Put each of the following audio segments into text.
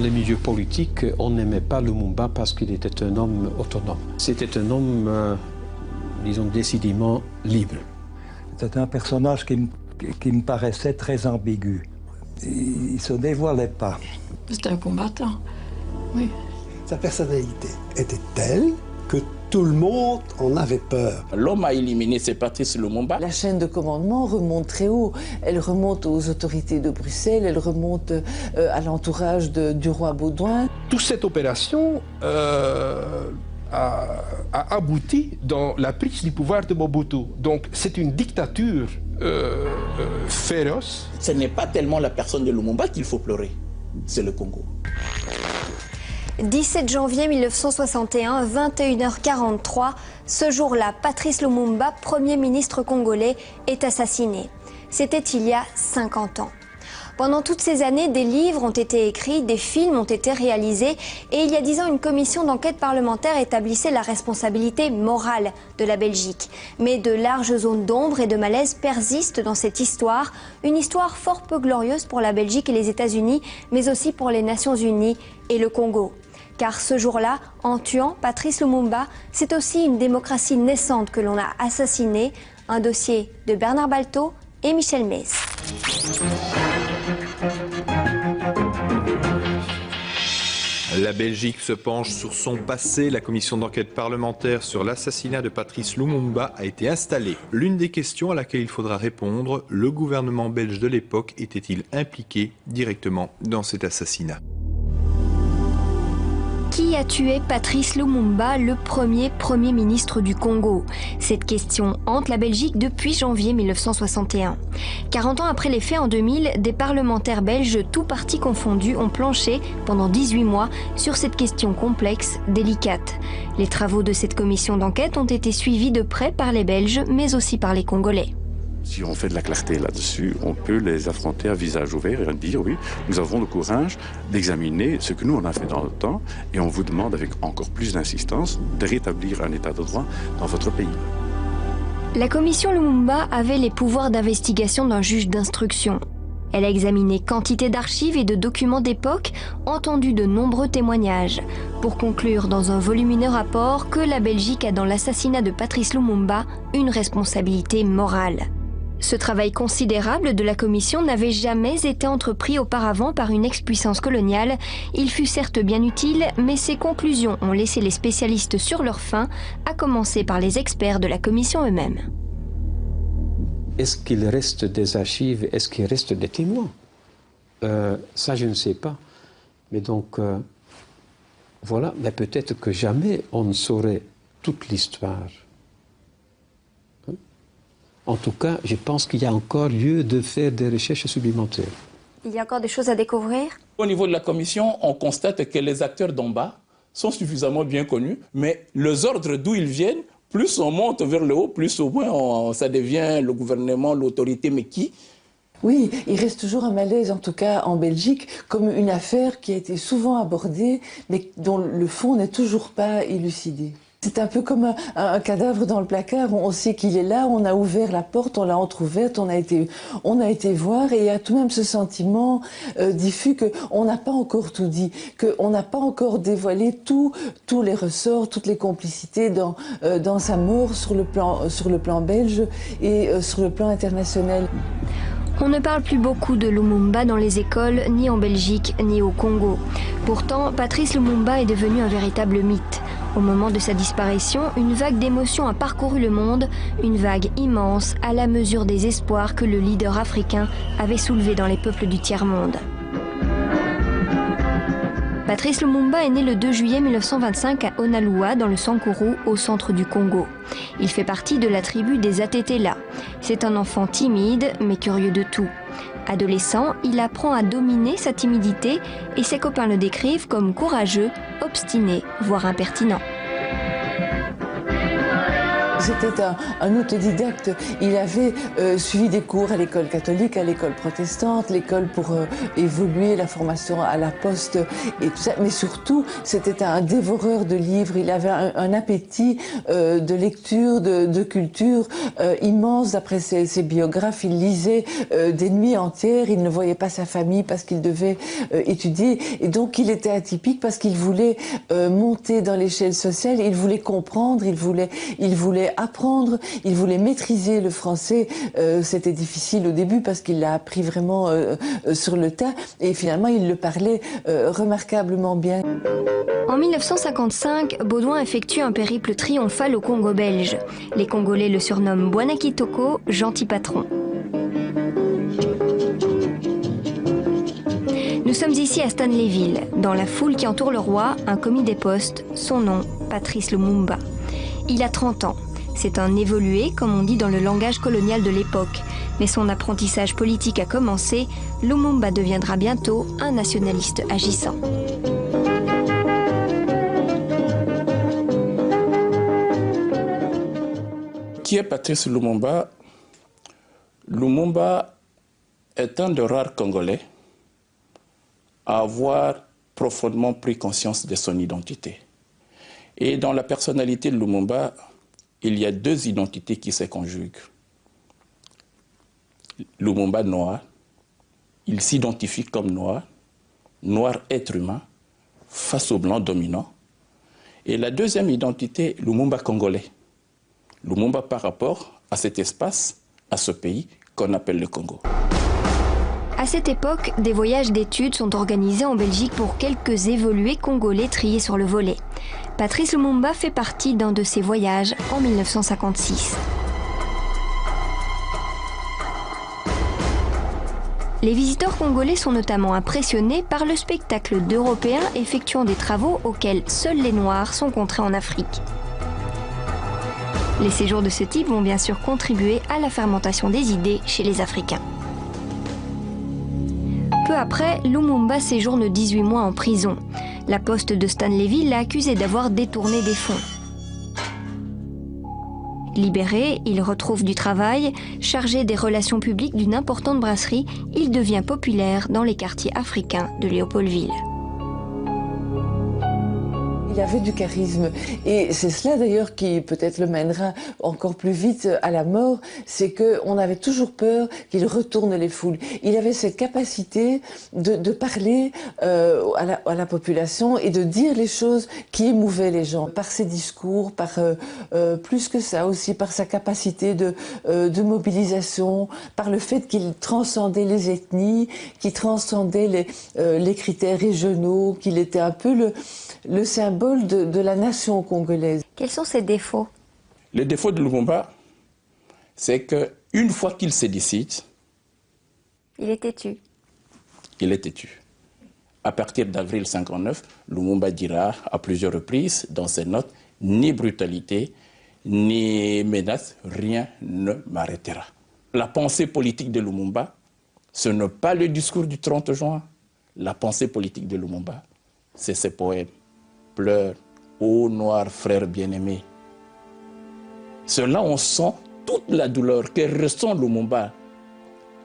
les milieux politiques, on n'aimait pas Lumumba parce qu'il était un homme autonome. C'était un homme, disons, décidément libre. C'était un personnage qui me paraissait très ambigu. Il ne se dévoilait pas. C'était un combattant, oui. Sa personnalité était telle que tout le monde en avait peur. L'homme à éliminer, c'est Patrice Lumumba. La chaîne de commandement remonte très haut. Elle remonte aux autorités de Bruxelles, elle remonte à l'entourage du roi Baudouin. Toute cette opération a abouti dans la prise du pouvoir de Mobutu. Donc c'est une dictature féroce. Ce n'est pas tellement la personne de Lumumba qu'il faut pleurer, c'est le Congo. 17 janvier 1961, 21h43, ce jour-là, Patrice Lumumba, Premier ministre congolais, est assassiné. C'était il y a 50 ans. Pendant toutes ces années, des livres ont été écrits, des films ont été réalisés et il y a 10 ans, une commission d'enquête parlementaire établissait la responsabilité morale de la Belgique. Mais de larges zones d'ombre et de malaise persistent dans cette histoire, une histoire fort peu glorieuse pour la Belgique et les États-Unis, mais aussi pour les Nations Unies et le Congo. Car ce jour-là, en tuant Patrice Lumumba, c'est aussi une démocratie naissante que l'on a assassinée. Un dossier de Bernard Balto et Michel Metz. La Belgique se penche sur son passé. La commission d'enquête parlementaire sur l'assassinat de Patrice Lumumba a été installée. L'une des questions à laquelle il faudra répondre, le gouvernement belge de l'époque était-il impliqué directement dans cet assassinat ? Qui a tué Patrice Lumumba, le premier Premier ministre du Congo? Cette question hante la Belgique depuis janvier 1961. 40 ans après les faits en 2000, des parlementaires belges, tous partis confondus, ont planché pendant 18 mois sur cette question complexe, délicate. Les travaux de cette commission d'enquête ont été suivis de près par les Belges, mais aussi par les Congolais. Si on fait de la clarté là-dessus, on peut les affronter à visage ouvert et dire oui, nous avons le courage d'examiner ce que nous on a fait dans le temps et on vous demande avec encore plus d'insistance de rétablir un état de droit dans votre pays. La commission Lumumba avait les pouvoirs d'investigation d'un juge d'instruction. Elle a examiné quantité d'archives et de documents d'époque, entendu de nombreux témoignages, pour conclure dans un volumineux rapport que la Belgique a dans l'assassinat de Patrice Lumumba une responsabilité morale. Ce travail considérable de la commission n'avait jamais été entrepris auparavant par une ex-puissance coloniale. Il fut certes bien utile, mais ses conclusions ont laissé les spécialistes sur leur faim, à commencer par les experts de la commission eux-mêmes. Est-ce qu'il reste des archives? Est-ce qu'il reste des témoins? Ça, je ne sais pas. Mais donc, voilà. Mais peut-être que jamais on ne saurait toute l'histoire. En tout cas, je pense qu'il y a encore lieu de faire des recherches supplémentaires. Il y a encore des choses à découvrir? Au niveau de la commission, on constate que les acteurs d'en bas sont suffisamment bien connus, mais les ordres d'où ils viennent, plus on monte vers le haut, plus au moins ça devient le gouvernement, l'autorité, mais qui? Oui, il reste toujours un malaise, en tout cas en Belgique, comme une affaire qui a été souvent abordée, mais dont le fond n'est toujours pas élucidé. C'est un peu comme un cadavre dans le placard, on sait qu'il est là, on a ouvert la porte, on l'a entrouverte, on a été voir et il y a tout de même ce sentiment diffus qu'on n'a pas encore tout dit, qu'on n'a pas encore dévoilé tous les ressorts, toutes les complicités dans sa mort sur le plan belge et sur le plan international. On ne parle plus beaucoup de Lumumba dans les écoles, ni en Belgique, ni au Congo. Pourtant, Patrice Lumumba est devenu un véritable mythe. Au moment de sa disparition, une vague d'émotions a parcouru le monde, une vague immense à la mesure des espoirs que le leader africain avait soulevés dans les peuples du tiers-monde. Patrice Lumumba est né le 2 juillet 1925 à Onalua, dans le Sankuru, au centre du Congo. Il fait partie de la tribu des Atetela. C'est un enfant timide, mais curieux de tout. Adolescent, il apprend à dominer sa timidité et ses copains le décrivent comme courageux, obstiné, voire impertinent. C'était un autodidacte. Il avait suivi des cours à l'école catholique, à l'école protestante, l'école pour évoluer, la formation à la poste et tout ça. Mais surtout, c'était un dévoreur de livres. Il avait un appétit de lecture, de culture immense. D'après ses biographes, il lisait des nuits entières. Il ne voyait pas sa famille parce qu'il devait étudier. Et donc, il était atypique parce qu'il voulait monter dans l'échelle sociale. Il voulait comprendre, il voulait apprendre, il voulait maîtriser le français. C'était difficile au début parce qu'il l'a appris vraiment sur le tas et finalement il le parlait remarquablement bien. En 1955, Baudouin effectue un périple triomphal au Congo belge. Les Congolais le surnomment Bwana Kitoko, gentil patron. Nous sommes ici à Stanleyville. Dans la foule qui entoure le roi, un commis des postes, son nom, Patrice Lumumba. Il a 30 ans. C'est un évolué, comme on dit dans le langage colonial de l'époque. Mais son apprentissage politique a commencé. Lumumba deviendra bientôt un nationaliste agissant. Qui est Patrice Lumumba? Lumumba est un des rares Congolais à avoir profondément pris conscience de son identité. Et dans la personnalité de Lumumba, il y a deux identités qui se conjuguent. Lumumba noir, il s'identifie comme noir, noir être humain, face au blanc dominant. Et la deuxième identité, Lumumba congolais. Lumumba par rapport à cet espace, à ce pays qu'on appelle le Congo. À cette époque, des voyages d'études sont organisés en Belgique pour quelques évolués congolais triés sur le volet. Patrice Lumumba fait partie d'un de ces voyages en 1956. Les visiteurs congolais sont notamment impressionnés par le spectacle d'Européens effectuant des travaux auxquels seuls les Noirs sont contraints en Afrique. Les séjours de ce type vont bien sûr contribuer à la fermentation des idées chez les Africains. Peu après, Lumumba séjourne 18 mois en prison. La poste de Stanleyville l'a accusé d'avoir détourné des fonds. Libéré, il retrouve du travail. Chargé des relations publiques d'une importante brasserie, il devient populaire dans les quartiers africains de Léopoldville. Il avait du charisme et c'est cela d'ailleurs qui peut-être le mènera encore plus vite à la mort, c'est qu'on avait toujours peur qu'il retourne les foules. Il avait cette capacité de parler à la population et de dire les choses qui émouvaient les gens par ses discours, par plus que ça aussi, par sa capacité de mobilisation, par le fait qu'il transcendait les ethnies, qu'il transcendait les critères régionaux, qu'il était un peu le symbole de la nation congolaise. Quels sont ses défauts? Le défaut de Lumumba, c'est qu'une fois qu'il se décide... Il est têtu. Il est têtu. À partir d'avril 1959, Lumumba dira à plusieurs reprises dans ses notes, ni brutalité, ni menace, rien ne m'arrêtera. La pensée politique de Lumumba, ce n'est pas le discours du 30 juin. La pensée politique de Lumumba, c'est ses poèmes. Pleure, ô noir frère bien-aimé. C'est là on sent toute la douleur que ressent Lumumba,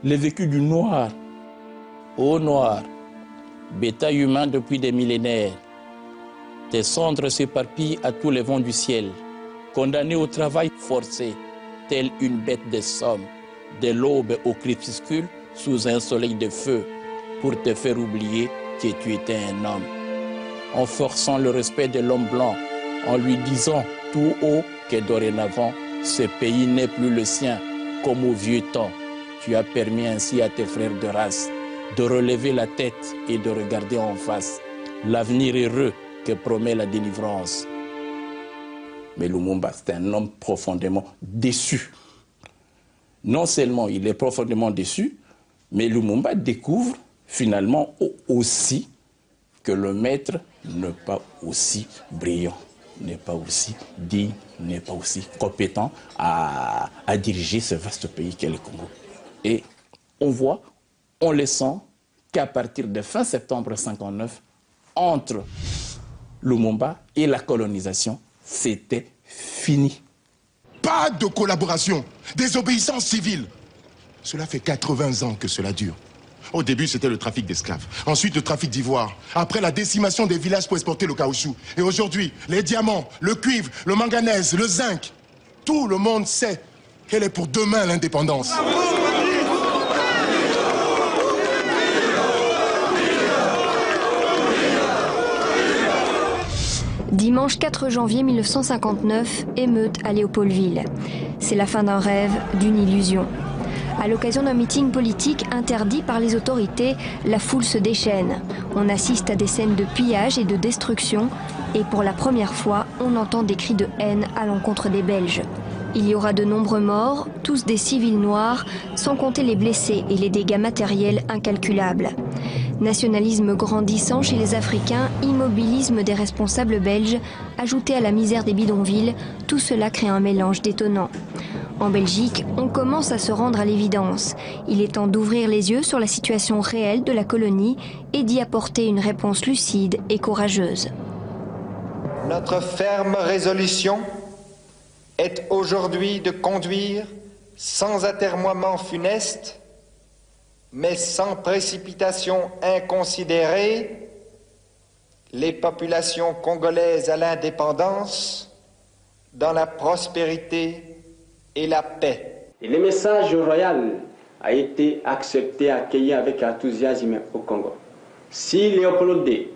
le vécu du noir. Ô noir, bétail humain depuis des millénaires, tes cendres s'éparpillent à tous les vents du ciel, condamné au travail forcé, telle une bête de somme, de l'aube au crépuscule, sous un soleil de feu, pour te faire oublier que tu étais un homme. En forçant le respect de l'homme blanc, en lui disant tout haut que dorénavant, ce pays n'est plus le sien, comme au vieux temps. Tu as permis ainsi à tes frères de race de relever la tête et de regarder en face l'avenir heureux que promet la délivrance. Mais Lumumba, c'est un homme profondément déçu. Non seulement il est profondément déçu, mais Lumumba découvre finalement aussi que le maître n'est pas aussi brillant, n'est pas aussi digne, n'est pas aussi compétent à diriger ce vaste pays qu'est le Congo. Et on voit, on le sent, qu'à partir de fin septembre 1959, entre Lumumba et la colonisation, c'était fini. Pas Pas de collaboration. Désobéissance civile. Cela fait 80 ans que cela dure. Au début, c'était le trafic d'esclaves. Ensuite, le trafic d'ivoire. Après, la décimation des villages pour exporter le caoutchouc. Et aujourd'hui, les diamants, le cuivre, le manganèse, le zinc. Tout le monde sait qu'elle est pour demain l'indépendance. Dimanche 4 janvier 1959, émeute à Léopoldville. C'est la fin d'un rêve, d'une illusion. À l'occasion d'un meeting politique interdit par les autorités, la foule se déchaîne. On assiste à des scènes de pillage et de destruction. Et pour la première fois, on entend des cris de haine à l'encontre des Belges. Il y aura de nombreux morts, tous des civils noirs, sans compter les blessés et les dégâts matériels incalculables. Nationalisme grandissant chez les Africains, immobilisme des responsables belges, ajouté à la misère des bidonvilles, tout cela crée un mélange détonnant. En Belgique, on commence à se rendre à l'évidence. Il est temps d'ouvrir les yeux sur la situation réelle de la colonie et d'y apporter une réponse lucide et courageuse. Notre ferme résolution est aujourd'hui de conduire sans atermoiement funeste, mais sans précipitation inconsidérée, les populations congolaises à l'indépendance, dans la prospérité et la paix. Et le message royal a été accepté, accueilli avec enthousiasme au Congo. Si Léopold II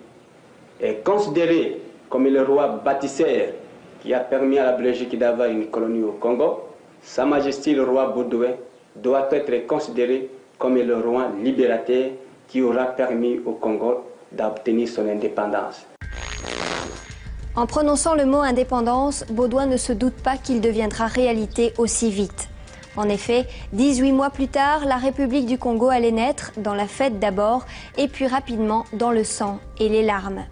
est considéré comme le roi bâtisseur qui a permis à la Belgique d'avoir une colonie au Congo, Sa Majesté le roi Baudouin doit être considéré comme le roi libérateur qui aura permis au Congo d'obtenir son indépendance. En prononçant le mot indépendance, Baudouin ne se doute pas qu'il deviendra réalité aussi vite. En effet, 18 mois plus tard, la République du Congo allait naître, dans la fête d'abord, et puis rapidement dans le sang et les larmes.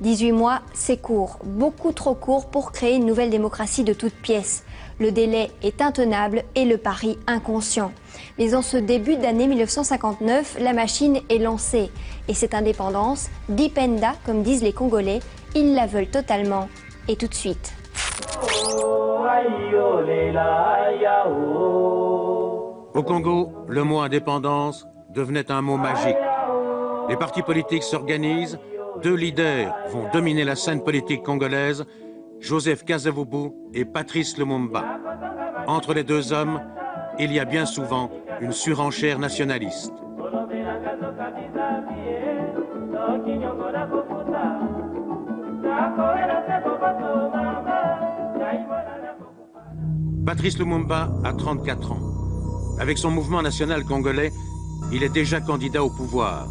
18 mois, c'est court, beaucoup trop court pour créer une nouvelle démocratie de toutes pièces. Le délai est intenable et le pari inconscient. Mais en ce début d'année 1959, la machine est lancée. Et cette indépendance, Dipenda, comme disent les Congolais, ils la veulent totalement et tout de suite. Au Congo, le mot indépendance devenait un mot magique. Les partis politiques s'organisent, deux leaders vont dominer la scène politique congolaise, Joseph Kasavubu et Patrice Lumumba. Entre les deux hommes, il y a bien souvent une surenchère nationaliste. Patrice Lumumba a 34 ans. Avec son mouvement national congolais, il est déjà candidat au pouvoir.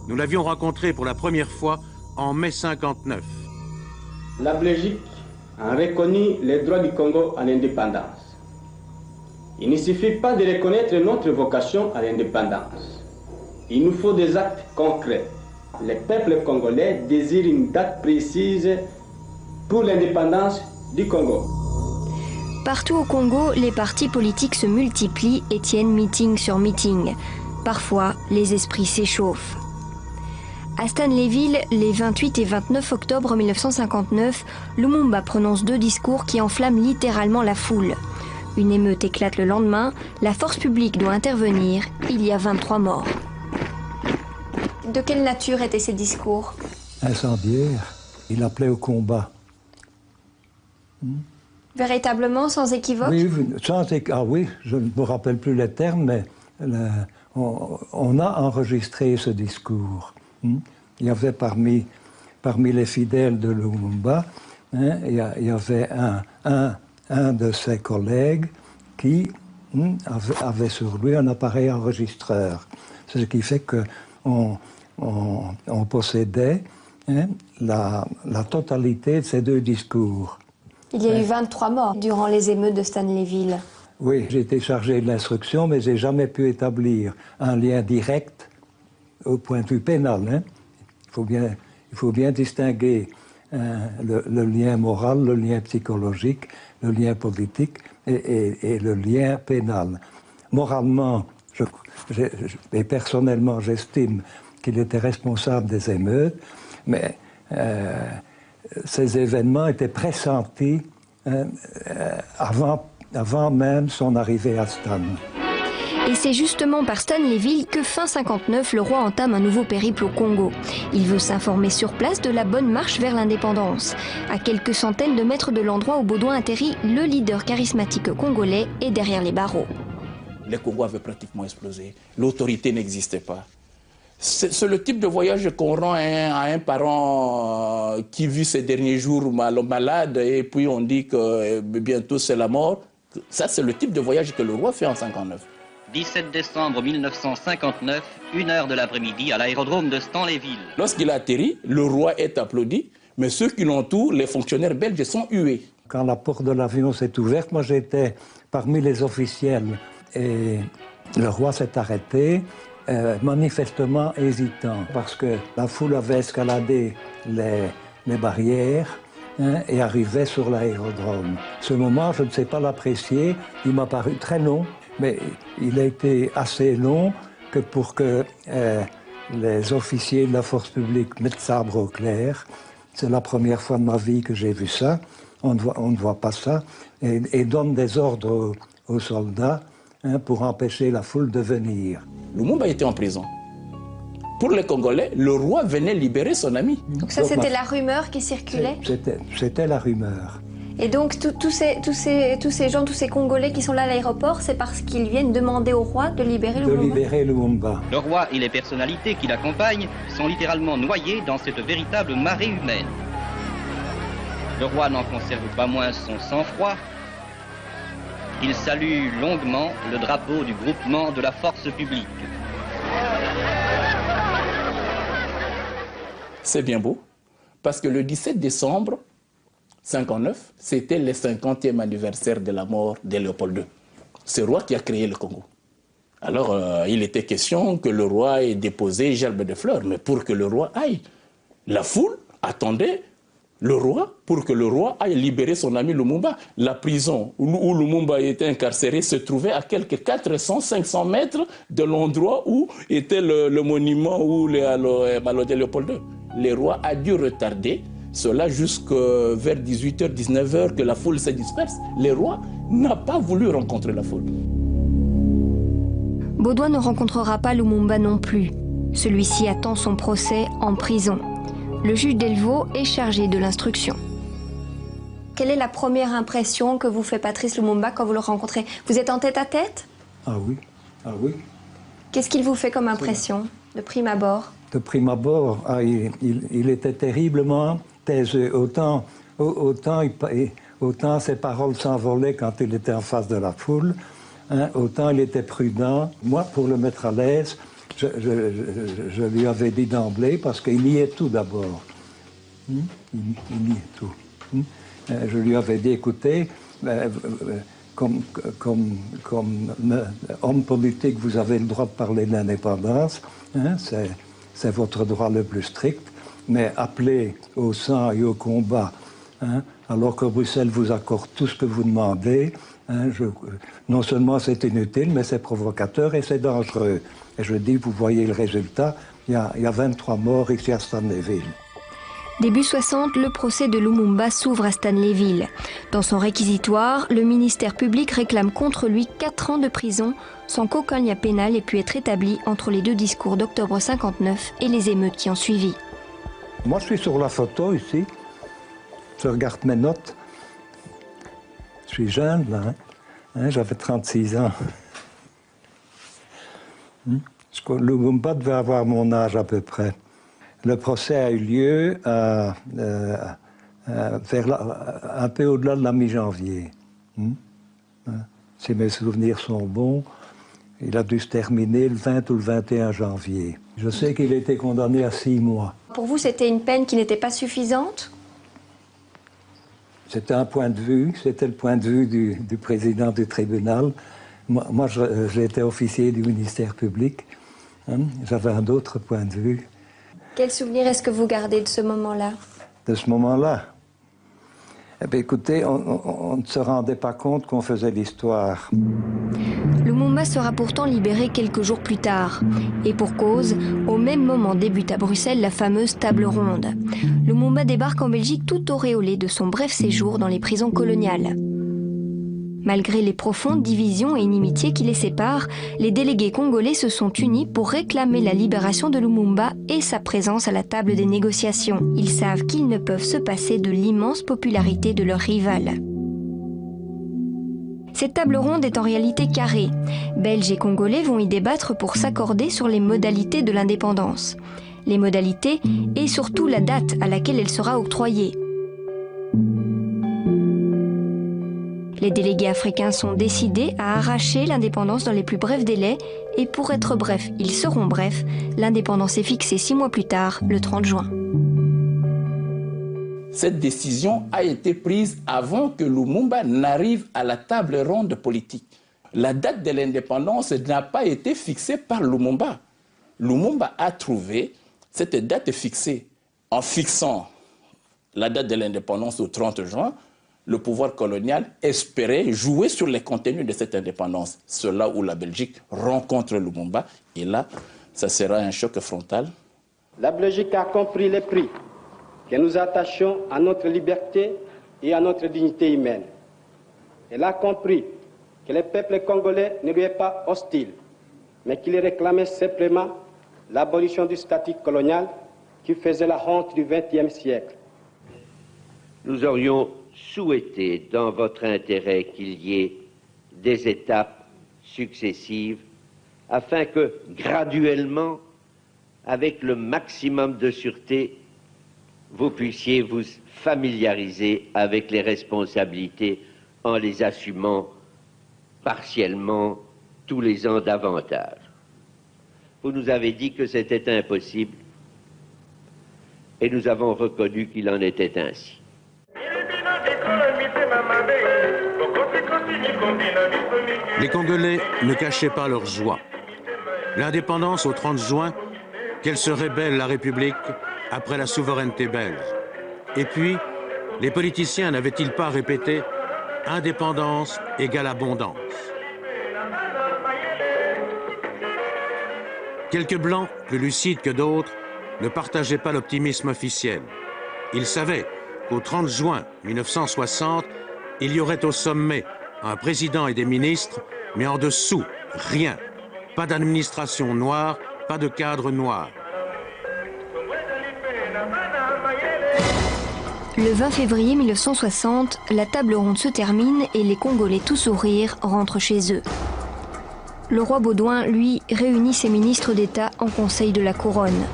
Nous l'avions rencontré pour la première fois en mai 59. La Belgique a reconnu les droits du Congo à l'indépendance. Il ne suffit pas de reconnaître notre vocation à l'indépendance. Il nous faut des actes concrets. Le peuple congolais désire une date précise pour l'indépendance du Congo. Partout au Congo, les partis politiques se multiplient et tiennent meeting sur meeting. Parfois, les esprits s'échauffent. À Stanleyville, les 28 et 29 octobre 1959, Lumumba prononce deux discours qui enflamment littéralement la foule. Une émeute éclate le lendemain, la force publique doit intervenir, il y a 23 morts. De quelle nature étaient ces discours? Incendiaire. Il appelait au combat. Véritablement, sans équivoque? Oui, oui, je ne me rappelle plus les termes, mais on a enregistré ce discours. Il y avait parmi les fidèles de Lumumba, il y avait un de ses collègues qui avait sur lui un appareil enregistreur. Ce qui fait qu'on possédait la totalité de ces deux discours. Il y a eu 23 morts durant les émeutes de Stanleyville. Oui, j'ai été chargé de l'instruction, mais je n'ai jamais pu établir un lien direct au point de vue pénal. Il faut bien distinguer le lien moral, le lien psychologique, le lien politique et le lien pénal. Moralement, et personnellement, j'estime qu'il était responsable des émeutes, mais ces événements étaient pressentis avant même son arrivée à Stan. Et c'est justement par Stanleyville que fin 59, le roi entame un nouveau périple au Congo. Il veut s'informer sur place de la bonne marche vers l'indépendance. À quelques centaines de mètres de l'endroit où Baudouin atterrit, le leader charismatique congolais est derrière les barreaux. Les Congo avaient pratiquement explosé. L'autorité n'existait pas. C'est le type de voyage qu'on rend à un parent qui vit ces derniers jours malade et puis on dit que bientôt c'est la mort. Ça, c'est le type de voyage que le roi fait en 59. 17 décembre 1959, 1h de l'après-midi, à l'aérodrome de Stanleyville. Lorsqu'il a atterri, le roi est applaudi, mais ceux qui l'entourent, les fonctionnaires belges, sont hués. Quand la porte de l'avion s'est ouverte, moi j'étais parmi les officiels et le roi s'est arrêté, manifestement hésitant, parce que la foule avait escaladé les barrières et arrivait sur l'aérodrome. Ce moment, je ne sais pas l'apprécier, il m'a paru très long. Mais il a été assez long que pour que les officiers de la force publique mettent sabre au clair. C'est la première fois de ma vie que j'ai vu ça. On ne voit pas ça. Et donne des ordres aux soldats pour empêcher la foule de venir. Lumumba était en prison. Pour les Congolais, le roi venait libérer son ami. Donc ça, c'était la rumeur qui circulait? C'était la rumeur. Et donc tous ces gens, tous ces Congolais qui sont là à l'aéroport, c'est parce qu'ils viennent demander au roi de libérer Lumumba. Le roi et les personnalités qui l'accompagnent sont littéralement noyés dans cette véritable marée humaine. Le roi n'en conserve pas moins son sang-froid. Il salue longuement le drapeau du groupement de la force publique. C'est bien beau, parce que le 17 décembre 59, c'était le 50e anniversaire de la mort de Léopold II. C'est le roi qui a créé le Congo. Alors, il était question que le roi ait déposé gerbe de fleurs, mais pour que le roi aille, la foule attendait le roi pour que le roi aille libérer son ami Lumumba. La prison où Lumumba était incarcéré se trouvait à quelques 400-500 mètres de l'endroit où était le monument où de Léopold II. Le roi a dû retarder cela jusqu'à vers 18h, 19h, que la foule se disperse. Le roi n'a pas voulu rencontrer la foule. Baudouin ne rencontrera pas Lumumba non plus. Celui-ci attend son procès en prison. Le juge Delvaux est chargé de l'instruction. Quelle est la première impression que vous fait Patrice Lumumba quand vous le rencontrez? Vous êtes en tête-à-tête? Ah oui, ah oui. Qu'est-ce qu'il vous fait comme impression, de prime abord? De prime abord, il était terriblement taiseux. Autant ses paroles s'envolaient quand il était en face de la foule, autant il était prudent. Moi, pour le mettre à l'aise, je lui avais dit d'emblée, parce qu'il niait tout d'abord. Il niait tout. Je lui avais dit, écoutez, comme homme politique, vous avez le droit de parler de l'indépendance, c'est votre droit le plus strict, mais appelez au sang et au combat, alors que Bruxelles vous accorde tout ce que vous demandez, non seulement c'est inutile, mais c'est provocateur et c'est dangereux. Et je dis, vous voyez le résultat, il y a 23 morts ici à Stanleyville. Début 60, le procès de Lumumba s'ouvre à Stanleyville. Dans son réquisitoire, le ministère public réclame contre lui 4 ans de prison sans qu'aucun lien pénal ait pu être établi entre les deux discours d'octobre 59 et les émeutes qui ont suivi. Moi, je suis sur la photo ici. Je regarde mes notes. Je suis jeune, là. J'avais 36 ans. Lumumba devait avoir mon âge à peu près. Le procès a eu lieu un peu au-delà de la mi-janvier. Si mes souvenirs sont bons, il a dû se terminer le 20 ou le 21 janvier. Je sais qu'il a été condamné à 6 mois. Pour vous, c'était une peine qui n'était pas suffisante? C'était un point de vue, c'était le point de vue du président du tribunal. Moi j'étais officier du ministère public. J'avais un autre point de vue. Quel souvenir est-ce que vous gardez de ce moment-là? De ce moment-là? Eh bien, écoutez, on ne se rendait pas compte qu'on faisait l'histoire. Lumumba sera pourtant libéré quelques jours plus tard. Et pour cause, au même moment débute à Bruxelles la fameuse table ronde. Lumumba débarque en Belgique tout auréolé de son bref séjour dans les prisons coloniales. Malgré les profondes divisions et inimitiés qui les séparent, les délégués congolais se sont unis pour réclamer la libération de Lumumba et sa présence à la table des négociations. Ils savent qu'ils ne peuvent se passer de l'immense popularité de leur rival. Cette table ronde est en réalité carrée. Belges et Congolais vont y débattre pour s'accorder sur les modalités de l'indépendance. Les modalités et surtout la date à laquelle elle sera octroyée. Les délégués africains sont décidés à arracher l'indépendance dans les plus brefs délais et pour être brefs, ils seront brefs, l'indépendance est fixée 6 mois plus tard, le 30 juin. Cette décision a été prise avant que Lumumba n'arrive à la table ronde politique. La date de l'indépendance n'a pas été fixée par Lumumba. Lumumba a trouvé cette date fixée. En fixant la date de l'indépendance au 30 juin, le pouvoir colonial espérait jouer sur les contenus de cette indépendance. C'est là où la Belgique rencontre Lumumba. Et là, ça sera un choc frontal. La Belgique a compris les prix que nous attachons à notre liberté et à notre dignité humaine. Elle a compris que le peuple congolais ne lui est pas hostile, mais qu'il réclamait simplement l'abolition du statut colonial qui faisait la honte du XXe siècle. Nous aurions souhaité, dans votre intérêt, qu'il y ait des étapes successives afin que, graduellement, avec le maximum de sûreté, vous puissiez vous familiariser avec les responsabilités en les assumant partiellement tous les ans davantage. Vous nous avez dit que c'était impossible et nous avons reconnu qu'il en était ainsi. Les Congolais ne cachaient pas leur joie. L'indépendance au 30 juin, qu'elle serait belle la République après la souveraineté belge. Et puis, les politiciens n'avaient-ils pas répété « indépendance égale abondance ». Quelques Blancs, plus lucides que d'autres, ne partageaient pas l'optimisme officiel. Ils savaient qu'au 30 juin 1960, il y aurait au sommet un président et des ministres, mais en dessous, rien. Pas d'administration noire, pas de cadre noir. Le 20 février 1960, la table ronde se termine et les Congolais tout sourire rentrent chez eux. Le roi Baudouin, lui, réunit ses ministres d'État en Conseil de la Couronne.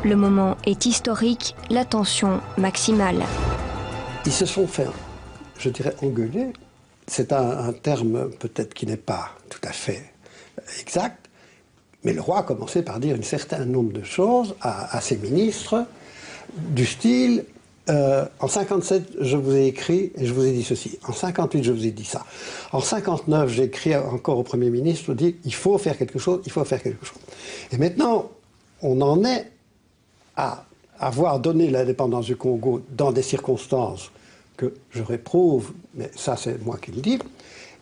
Le moment est historique, la tension maximale. Ils se sont fait, je dirais, engueuler. C'est un terme peut-être qui n'est pas tout à fait exact, mais le roi a commencé par dire un certain nombre de choses à ses ministres, du style en 57, je vous ai écrit et je vous ai dit ceci. En 58, je vous ai dit ça. En 59, j'ai écrit encore au Premier ministre, je dis il faut faire quelque chose, il faut faire quelque chose. Et maintenant, on en est à avoir donné l'indépendance du Congo dans des circonstances que je réprouve, mais ça c'est moi qui le dis,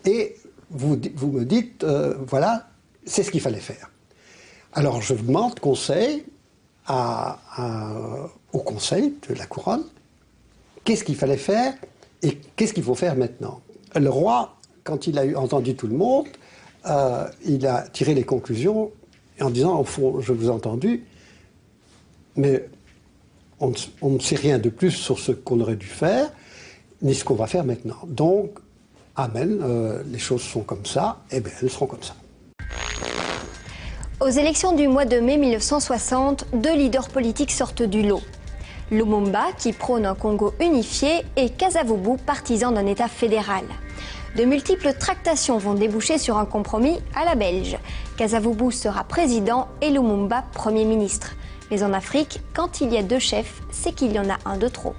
et vous me dites, voilà, c'est ce qu'il fallait faire. Alors je demande conseil au Conseil de la Couronne, qu'est-ce qu'il fallait faire et qu'est-ce qu'il faut faire maintenant. Le roi, quand il a entendu tout le monde, il a tiré les conclusions en disant, au fond, je vous ai entendu, mais on ne sait rien de plus sur ce qu'on aurait dû faire, ni ce qu'on va faire maintenant. Donc, amen, les choses sont comme ça, et bien elles seront comme ça. Aux élections du mois de mai 1960, deux leaders politiques sortent du lot. Lumumba, qui prône un Congo unifié, et Kasavubu, partisan d'un État fédéral. De multiples tractations vont déboucher sur un compromis à la belge. Kasavubu sera président et Lumumba Premier ministre. Mais en Afrique, quand il y a deux chefs, c'est qu'il y en a un de trop.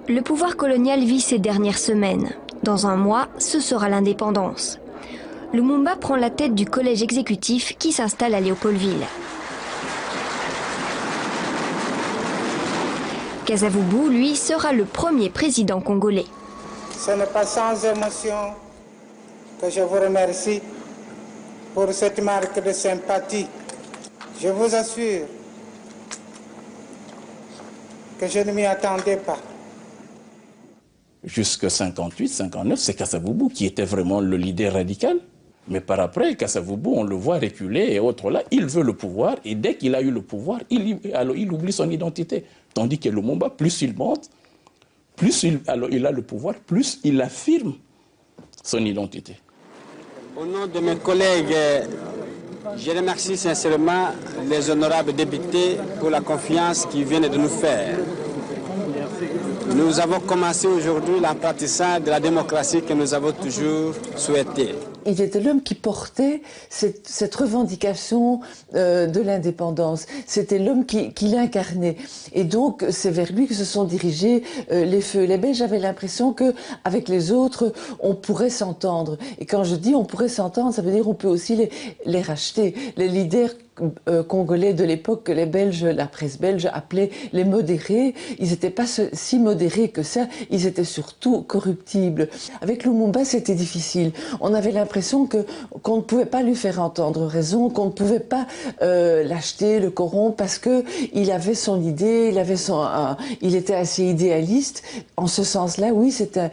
Le pouvoir colonial vit ces dernières semaines. Dans un mois, ce sera l'indépendance. Lumumba prend la tête du collège exécutif qui s'installe à Léopoldville. Kasavubu, lui, sera le premier président congolais. Ce n'est pas sans émotion que je vous remercie pour cette marque de sympathie. Je vous assure que je ne m'y attendais pas. Jusqu'à 58, 59, c'est Kasavubu qui était vraiment le leader radical. Mais par après, Kasavubu, on le voit reculer et autres là, il veut le pouvoir et dès qu'il a eu le pouvoir, il oublie son identité. Tandis que Lumumba, plus il monte, plus il a le pouvoir, plus il affirme son identité. Au nom de mes collègues, je remercie sincèrement les honorables députés pour la confiance qu'ils viennent de nous faire. Nous avons commencé aujourd'hui l'apprentissage de la démocratie que nous avons toujours souhaité. Il était l'homme qui portait cette revendication de l'indépendance. C'était l'homme qui l'incarnait. Et donc, c'est vers lui que se sont dirigés les feux. Les Belges avaient l'impression qu'avec les autres, on pourrait s'entendre. Et quand je dis on pourrait s'entendre, ça veut dire on peut aussi les racheter. Les leaders congolais de l'époque que les Belges, la presse belge appelait les modérés, ils n'étaient pas si modérés que ça, ils étaient surtout corruptibles. Avec Lumumba, c'était difficile. On avait l'impression qu'on ne pouvait pas lui faire entendre raison, qu'on ne pouvait pas l'acheter, le corrompre, parce que il avait son idée, il était assez idéaliste. En ce sens-là, oui, c'était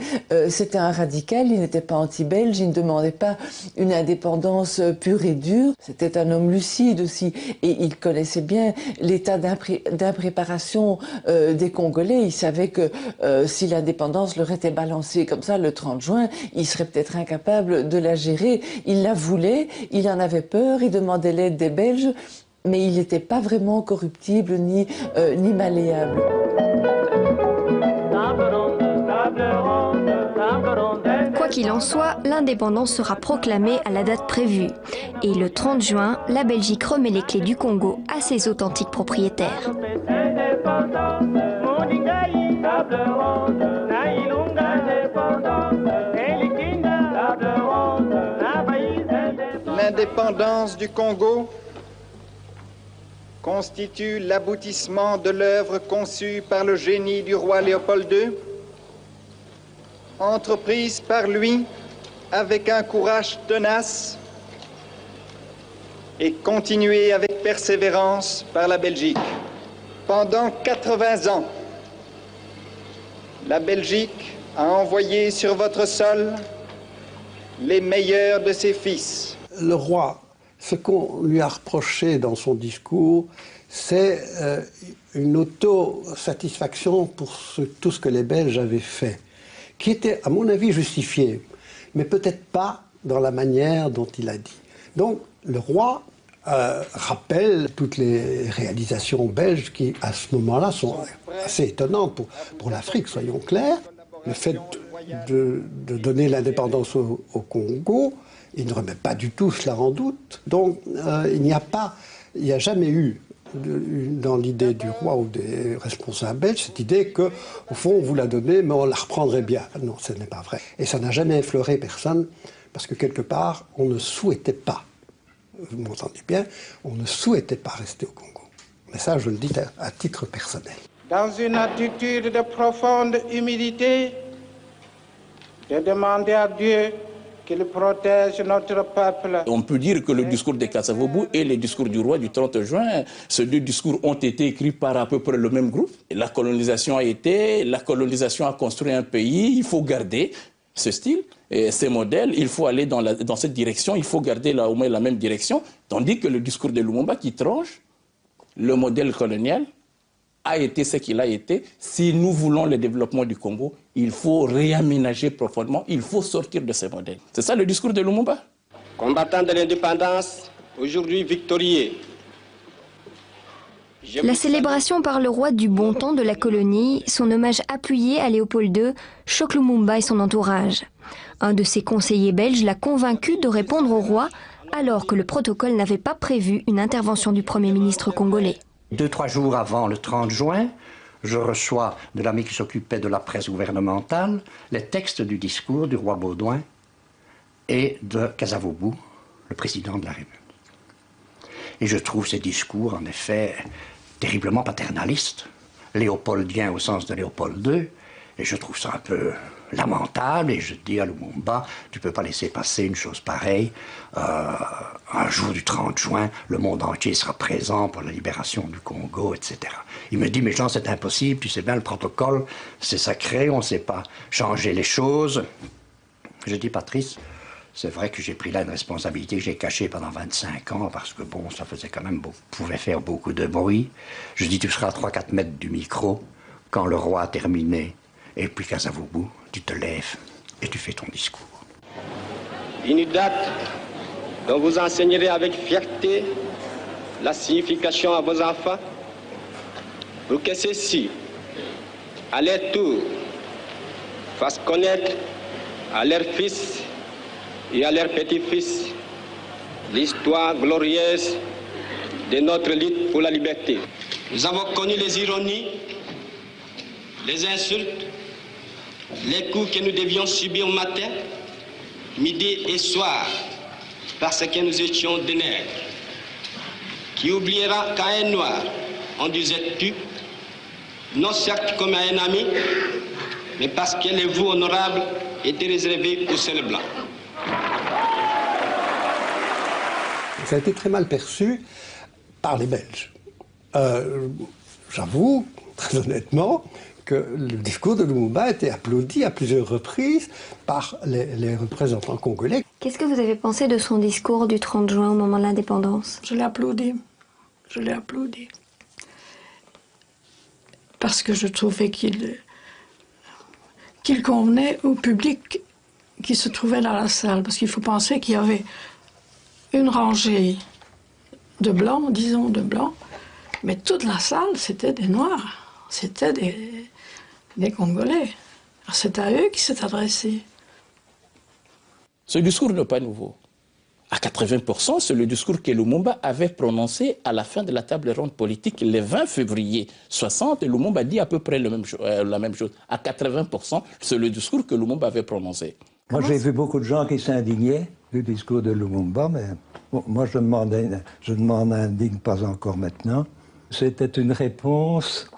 un radical, il n'était pas anti-belge, il ne demandait pas une indépendance pure et dure. C'était un homme lucide aussi, et il connaissait bien l'état d'impréparation des Congolais. Il savait que si l'indépendance leur était balancée comme ça le 30 juin, il serait peut-être incapable de la gérer. Il la voulait, il en avait peur, il demandait l'aide des Belges, mais il n'était pas vraiment corruptible ni malléable. Quoi qu'il en soit, l'indépendance sera proclamée à la date prévue. Et le 30 juin, la Belgique remet les clés du Congo à ses authentiques propriétaires. L'indépendance du Congo constitue l'aboutissement de l'œuvre conçue par le génie du roi Léopold II, entreprise par lui avec un courage tenace et continuée avec persévérance par la Belgique. Pendant 80 ans, la Belgique a envoyé sur votre sol les meilleurs de ses fils. Le roi, ce qu'on lui a reproché dans son discours, c'est une autosatisfaction pour tout ce que les Belges avaient fait, qui était, à mon avis, justifié, mais peut-être pas dans la manière dont il a dit. Donc, le roi rappelle toutes les réalisations belges qui, à ce moment-là, sont assez étonnantes pour l'Afrique, soyons clairs. Le fait de donner l'indépendance au Congo, il ne remet pas du tout cela en doute. Donc, il n'y a jamais eu dans l'idée du roi ou des responsables belges, cette idée qu'au fond, on vous l'a donnée, mais on la reprendrait bien. Non, ce n'est pas vrai. Et ça n'a jamais effleuré personne, parce que quelque part, on ne souhaitait pas, vous m'entendez bien, on ne souhaitait pas rester au Congo. Mais ça, je le dis à titre personnel. Dans une attitude de profonde humilité, de demander à Dieu qu'il protège notre peuple. On peut dire que le discours de Kasavubu et le discours du roi du 30 juin, ces deux discours ont été écrits par à peu près le même groupe. La colonisation a construit un pays, il faut garder ce style et ces modèles, il faut aller dans cette direction, il faut garder au moins la même direction, tandis que le discours de Lumumba qui tranche le modèle colonial a été ce qu'il a été. Si nous voulons le développement du Congo, il faut réaménager profondément, il faut sortir de ces modèles. C'est ça le discours de Lumumba. Combattant de l'indépendance, aujourd'hui victorieux. La célébration par le roi du bon temps de la colonie, son hommage appuyé à Léopold II, choque Lumumba et son entourage. Un de ses conseillers belges l'a convaincu de répondre au roi, alors que le protocole n'avait pas prévu une intervention du Premier ministre congolais. 2-3 jours avant le 30 juin, je reçois de l'ami qui s'occupait de la presse gouvernementale les textes du discours du roi Baudouin et de Kasavubu, le président de la République. Et je trouve ces discours, en effet, terriblement paternalistes, léopoldien au sens de Léopold II, et je trouve ça un peu lamentable, et je dis à Lumumba, tu ne peux pas laisser passer une chose pareille. Un jour du 30 juin, le monde entier sera présent pour la libération du Congo, etc. Il me dit, mais Jean, c'est impossible, tu sais bien, le protocole, c'est sacré, on ne sait pas changer les choses. Je dis, Patrice, c'est vrai que j'ai pris là une responsabilité que j'ai cachée pendant 25 ans, parce que bon, ça faisait quand même, pouvait faire beaucoup de bruit. Je dis, tu seras à 3-4 mètres du micro, quand le roi a terminé, et puis Kasavubu, tu te lèves et tu fais ton discours. Une date dont vous enseignerez avec fierté la signification à vos enfants, pour que ceux-ci, à leur tour, fassent connaître à leurs fils et à leurs petits-fils l'histoire glorieuse de notre lutte pour la liberté. Nous avons connu les ironies, les insultes, les coups que nous devions subir matin, midi et soir, parce que nous étions des nègres. Qui oubliera qu'à un noir, on disait tu, non certes comme à un ami, mais parce que les vous honorables étaient réservés aux seuls blancs. Ça a été très mal perçu par les Belges. J'avoue, très honnêtement, que le discours de Lumumba a été applaudi à plusieurs reprises par les représentants congolais. Qu'est-ce que vous avez pensé de son discours du 30 juin au moment de l'indépendance? Je l'ai applaudi. Je l'ai applaudi. Parce que je trouvais qu'il convenait au public qui se trouvait dans la salle. Parce qu'il faut penser qu'il y avait une rangée de blancs, disons de blancs, mais toute la salle, c'était des Noirs. C'était des Congolais. C'est à eux qu'il s'est adressé. Ce discours n'est pas nouveau. À 80%, c'est le discours que Lumumba avait prononcé à la fin de la table ronde politique le 20 février 60. Et Lumumba dit à peu près la même chose. À 80%, c'est le discours que Lumumba avait prononcé. Moi, j'ai vu beaucoup de gens qui s'indignaient du discours de Lumumba, mais bon, moi, je ne m'en indigne pas encore maintenant. C'était une réponse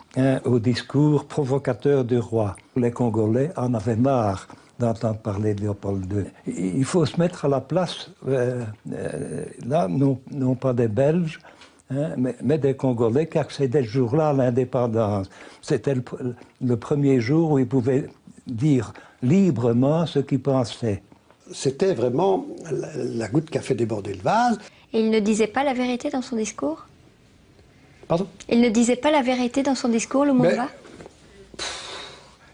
au discours provocateur du roi. Les Congolais en avaient marre d'entendre parler de Léopold II. Il faut se mettre à la place, là, non pas des Belges, hein, mais des Congolais, car c'était ce jour-là à l'indépendance. C'était le premier jour où ils pouvaient dire librement ce qu'ils pensaient. C'était vraiment la goutte qui a fait déborder le vase. Et il ne disait pas la vérité dans son discours? Pardon? Il ne disait pas la vérité dans son discours, Lumumba?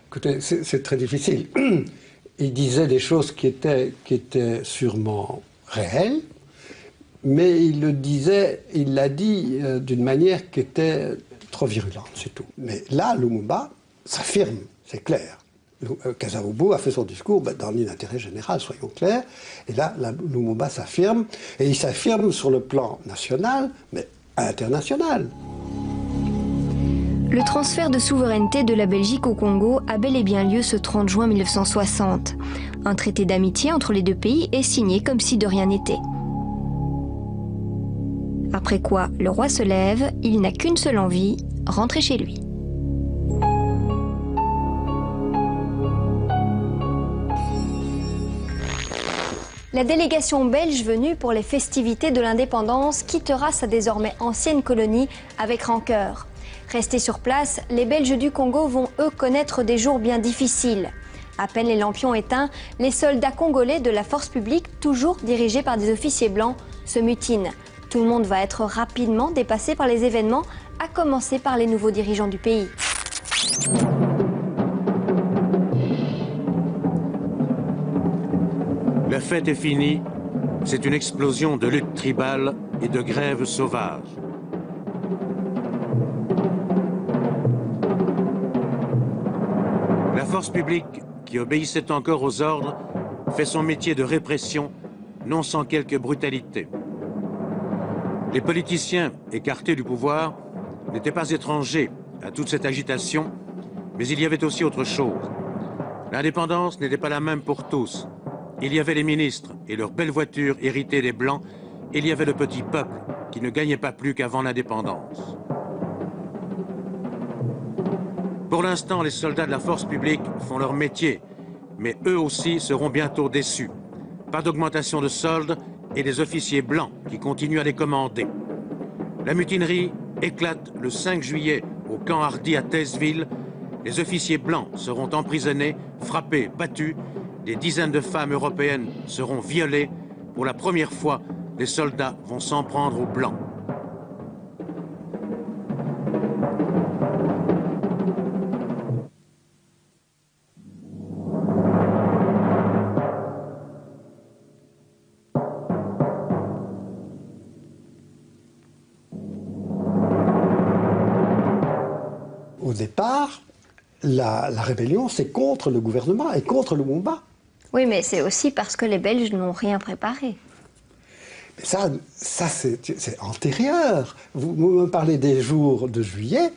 Écoutez, c'est très difficile. Il disait des choses qui étaient sûrement réelles, mais il l'a dit d'une manière qui était trop virulente, c'est tout. Mais là, Lumumba s'affirme, c'est clair. Kasavubu a fait son discours dans l'intérêt général, soyons clairs, et là, Lumumba s'affirme, et il s'affirme sur le plan national, mais international. Le transfert de souveraineté de la Belgique au Congo a bel et bien lieu ce 30 juin 1960. Un traité d'amitié entre les deux pays est signé comme si de rien n'était. Après quoi, le roi se lève, il n'a qu'une seule envie, rentrer chez lui. La délégation belge venue pour les festivités de l'indépendance quittera sa désormais ancienne colonie avec rancœur. Restés sur place, les Belges du Congo vont eux connaître des jours bien difficiles. À peine les lampions éteints, les soldats congolais de la force publique, toujours dirigés par des officiers blancs, se mutinent. Tout le monde va être rapidement dépassé par les événements, à commencer par les nouveaux dirigeants du pays. La fête est finie, c'est une explosion de lutte tribale et de grève sauvage. La force publique, qui obéissait encore aux ordres, fait son métier de répression, non sans quelque brutalité. Les politiciens, écartés du pouvoir, n'étaient pas étrangers à toute cette agitation, mais il y avait aussi autre chose. L'indépendance n'était pas la même pour tous. Il y avait les ministres et leurs belles voitures héritées des Blancs, et il y avait le petit peuple qui ne gagnait pas plus qu'avant l'indépendance. Pour l'instant, les soldats de la force publique font leur métier, mais eux aussi seront bientôt déçus. Pas d'augmentation de solde et des officiers blancs qui continuent à les commander. La mutinerie éclate le 5 juillet au camp Hardy à Taizville. Les officiers blancs seront emprisonnés, frappés, battus. Des dizaines de femmes européennes seront violées. Pour la première fois, les soldats vont s'en prendre aux blancs. Au départ, la rébellion, c'est contre le gouvernement et contre Lumumba. Oui, mais c'est aussi parce que les Belges n'ont rien préparé. Mais ça c'est antérieur. Vous me parlez des jours de juillet,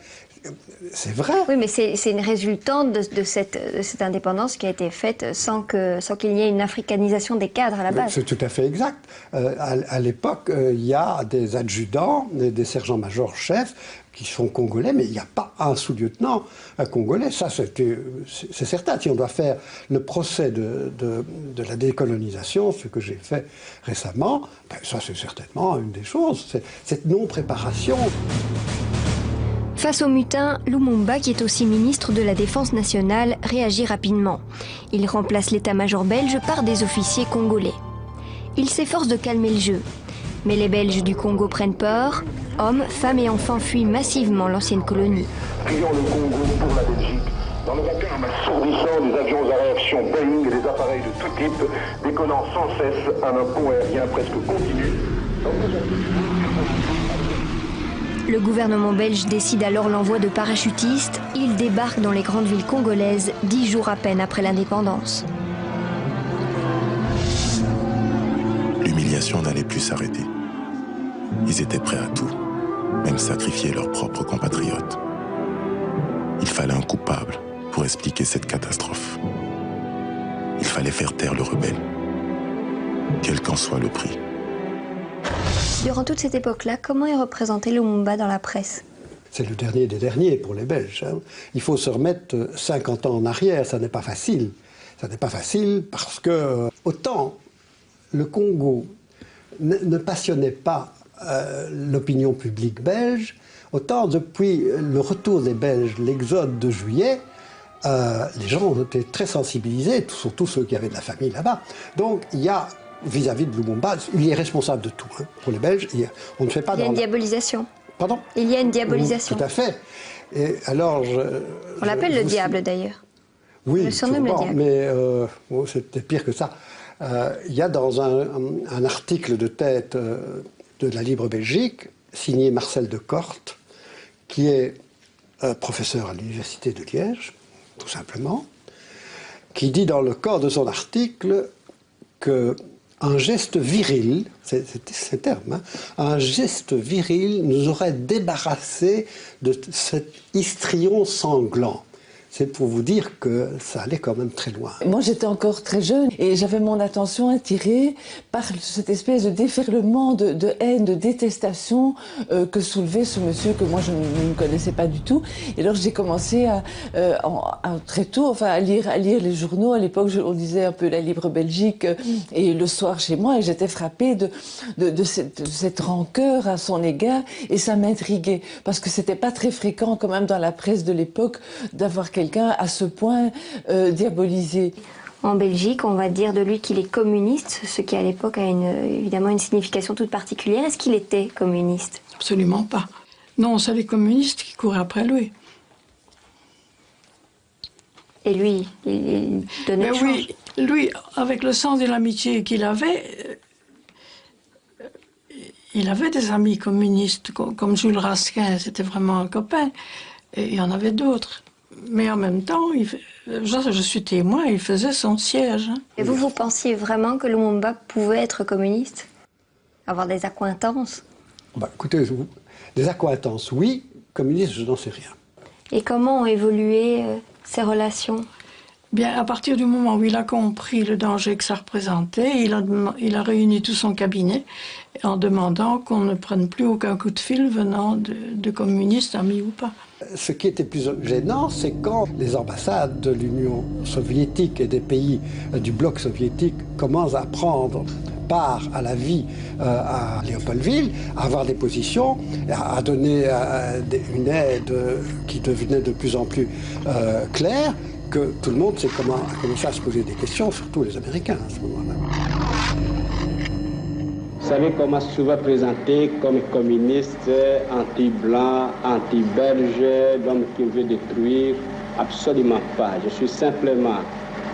c'est vrai. Oui, mais c'est une résultante de cette indépendance qui a été faite sans qu'il y ait une africanisation des cadres à la base. C'est tout à fait exact. À l'époque, il y a des adjudants, des sergents-majors chefs qui sont congolais, mais il n'y a pas un sous-lieutenant congolais. Ça, c'est certain. Si on doit faire le procès de la décolonisation, ce que j'ai fait récemment, ben ça, c'est certainement une des choses. Cette non-préparation. Face au mutin, Lumumba, qui est aussi ministre de la Défense nationale, réagit rapidement. Il remplace l'état-major belge par des officiers congolais. Il s'efforce de calmer le jeu. Mais les Belges du Congo prennent peur. Hommes, femmes et enfants fuient massivement l'ancienne colonie. Prions le Congo pour la Belgique. Dans le vacarme assourdissant des avions à réaction Boeing et des appareils de tout type, décollant sans cesse à un pont aérien presque continu. Le gouvernement belge décide alors l'envoi de parachutistes. Ils débarquent dans les grandes villes congolaises 10 jours à peine après l'indépendance. L'humiliation n'allait plus s'arrêter. Ils étaient prêts à tout, même sacrifier leurs propres compatriotes. Il fallait un coupable pour expliquer cette catastrophe. Il fallait faire taire le rebelle, quel qu'en soit le prix. Durant toute cette époque-là, comment est représenté Lumumba dans la presse? C'est le dernier des derniers pour les Belges. Il faut se remettre 50 ans en arrière, ça n'est pas facile. Ça n'est pas facile parce que autant le Congo ne passionnait pas l'opinion publique belge, autant depuis le retour des Belges, l'exode de juillet, les gens ont été très sensibilisés, surtout ceux qui avaient de la famille là-bas. Donc il y a, vis-à-vis de Lumumba, il est responsable de tout. Hein. Pour les Belges, on ne fait pas... Il y a une diabolisation. Pardon? Il y a une diabolisation. Tout à fait. Et alors, on l'appelle le diable d'ailleurs. Oui, le surnomme le diable. Mais bon, c'était pire que ça. Il y a dans un article de tête de la Libre Belgique, signé Marcel de Corte, qui est professeur à l'Université de Liège, tout simplement, qui dit dans le corps de son article qu'un geste viril, c'est ce terme, hein, un geste viril nous aurait débarrassé de cet histrion sanglant. C'est pour vous dire que ça allait quand même très loin. Moi, j'étais encore très jeune et j'avais mon attention attirée par cette espèce de déferlement de haine, de détestation que soulevait ce monsieur que moi je ne connaissais pas du tout. Et alors j'ai commencé très tôt, à lire les journaux. À l'époque, on disait un peu la Libre Belgique et le soir chez moi, et j'étais frappée de cette rancœur à son égard, et ça m'intriguait parce que c'était pas très fréquent quand même dans la presse de l'époque d'avoir quelqu'un à ce point diabolisé. En Belgique, on va dire de lui qu'il est communiste, ce qui à l'époque a évidemment une signification toute particulière. Est-ce qu'il était communiste? Absolument pas. Non, c'est les communistes qui courent après lui. Et lui, il donnait le change. Oui, lui, avec le sens de l'amitié qu'il avait, il avait des amis communistes, comme Jules Raskin, c'était vraiment un copain, et il y en avait d'autres. Mais en même temps, je suis témoin, il faisait son siège. Hein. Et vous pensiez vraiment que Lumumba pouvait être communiste? Avoir des accointances? Écoutez, des accointances, oui. Communiste, je n'en sais rien. Et comment ont évolué ces relations? Bien, à partir du moment où il a compris le danger que ça représentait, il a réuni tout son cabinet en demandant qu'on ne prenne plus aucun coup de fil venant de communistes, amis ou pas. Ce qui était plus gênant, c'est quand les ambassades de l'Union soviétique et des pays du bloc soviétique commencent à prendre part à la vie à Léopoldville, à avoir des positions, à donner une aide qui devenait de plus en plus claire, que tout le monde a commencé à se poser des questions, surtout les Américains à ce moment-là. Vous savez qu'on m'a souvent présenté comme communiste, anti-blanc, anti-belge, l'homme qui veut détruire. Absolument pas. Je suis simplement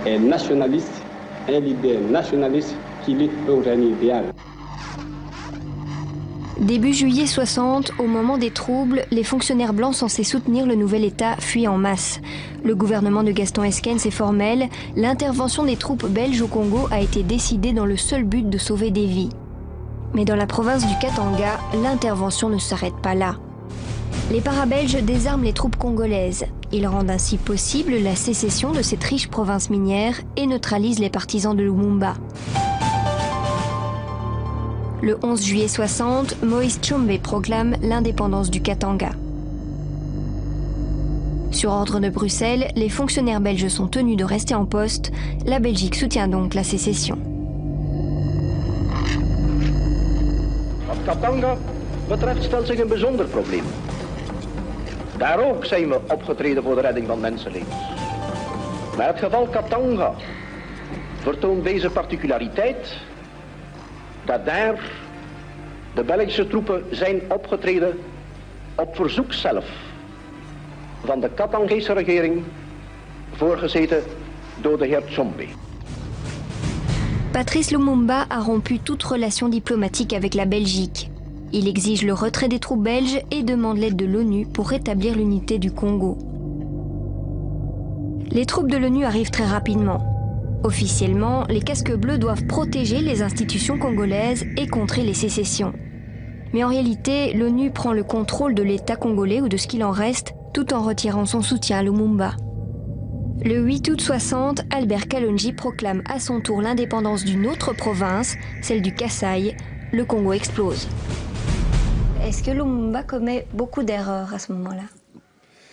un nationaliste, un leader nationaliste qui lutte pour un idéal. Début juillet 60, au moment des troubles, les fonctionnaires blancs censés soutenir le nouvel État fuient en masse. Le gouvernement de Gaston Esquens est formel. L'intervention des troupes belges au Congo a été décidée dans le seul but de sauver des vies. Mais dans la province du Katanga, l'intervention ne s'arrête pas là. Les para-belges désarment les troupes congolaises. Ils rendent ainsi possible la sécession de cette riche province minière et neutralisent les partisans de Lumumba. Le 11 juillet 60, Moïse Tshombe proclame l'indépendance du Katanga. Sur ordre de Bruxelles, les fonctionnaires belges sont tenus de rester en poste. La Belgique soutient donc la sécession. Wat Katanga betreft stelt zich een bijzonder probleem. Daar ook zijn we opgetreden voor de redding van mensenlevens. Maar het geval Katanga vertoont deze particulariteit dat daar de Belgische troepen zijn opgetreden op verzoek zelf van de Katangese regering, voorgezeten door de heer Tshombe. Patrice Lumumba a rompu toute relation diplomatique avec la Belgique. Il exige le retrait des troupes belges et demande l'aide de l'ONU pour rétablir l'unité du Congo. Les troupes de l'ONU arrivent très rapidement. Officiellement, les casques bleus doivent protéger les institutions congolaises et contrer les sécessions. Mais en réalité, l'ONU prend le contrôle de l'État congolais ou de ce qu'il en reste, tout en retirant son soutien à Lumumba. Le 8 août 60, Albert Kalonji proclame à son tour l'indépendance d'une autre province, celle du Kasaï. Le Congo explose. Est-ce que Lumumba commet beaucoup d'erreurs à ce moment-là?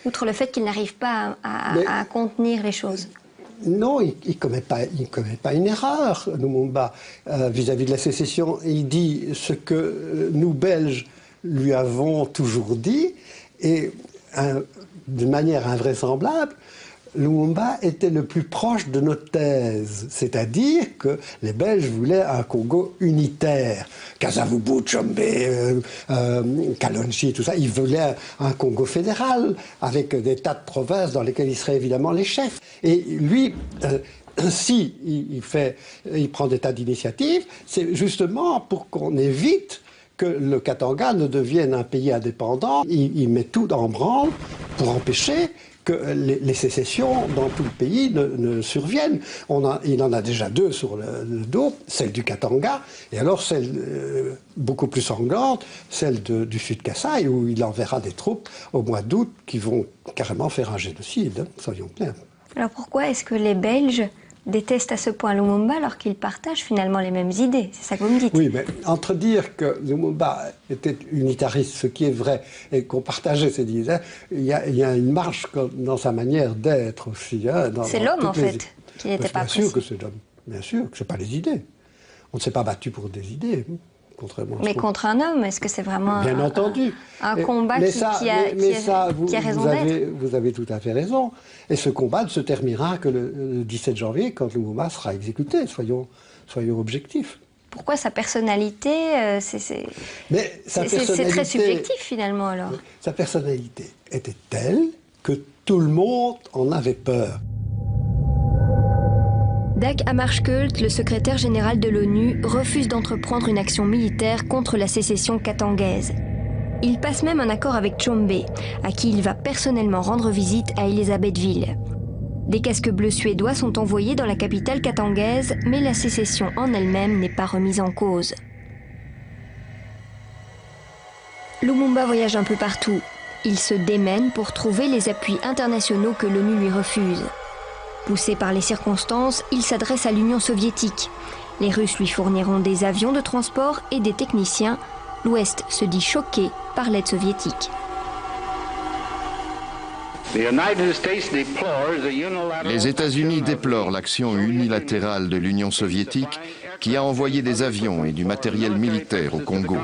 Outre le fait qu'il n'arrive pas à contenir les choses. Non, il ne commet pas une erreur, Lumumba, vis-à-vis de la sécession. Il dit ce que nous, Belges, lui avons toujours dit, et de manière invraisemblable, Lumumba était le plus proche de notre thèse, c'est-à-dire que les Belges voulaient un Congo unitaire. Kasavubu, Tshombe, Kalonji, tout ça, ils voulaient un Congo fédéral, avec des tas de provinces dans lesquelles ils seraient évidemment les chefs. Et lui, il prend des tas d'initiatives, c'est justement pour qu'on évite que le Katanga ne devienne un pays indépendant. Il met tout en branle pour empêcher que les sécessions dans tout le pays ne surviennent. Il en a déjà deux sur le dos, celle du Katanga, et alors celle beaucoup plus sanglante, celle du Sud Kasaï, où il enverra des troupes au mois d'août qui vont carrément faire un génocide, hein, soyons clairs. Alors pourquoi est-ce que les Belges détestent à ce point Lumumba alors qu'ils partagent finalement les mêmes idées? C'est ça que vous me dites. Oui, mais entre dire que Lumumba était unitariste, ce qui est vrai, et qu'on partageait ses idées, il y a une marge dans sa manière d'être aussi. Hein, c'est l'homme en fait qui n'était pas apprécié. Bien sûr que c'est l'homme, bien sûr que c'est pas les idées. On ne s'est pas battu pour des idées. Contrairement mais contre un homme, est-ce que c'est vraiment bien entendu un combat qui a raison d'être? Vous avez tout à fait raison. Et ce combat ne se terminera que le 17 janvier, quand Lumumba sera exécuté. Soyons objectifs. Pourquoi sa personnalité c'est très subjectif finalement alors. Sa personnalité était telle que tout le monde en avait peur. Dag Hammarskjöld, le secrétaire général de l'ONU, refuse d'entreprendre une action militaire contre la sécession katangaise. Il passe même un accord avec Tshombe, à qui il va personnellement rendre visite à Elisabethville. Des casques bleus suédois sont envoyés dans la capitale katangaise, mais la sécession en elle-même n'est pas remise en cause. Lumumba voyage un peu partout. Il se démène pour trouver les appuis internationaux que l'ONU lui refuse. Poussé par les circonstances, il s'adresse à l'Union soviétique. Les Russes lui fourniront des avions de transport et des techniciens. L'Ouest se dit choqué par l'aide soviétique. Les États-Unis déplorent l'action unilatérale de l'Union soviétique qui a envoyé des avions et du matériel militaire au Congo,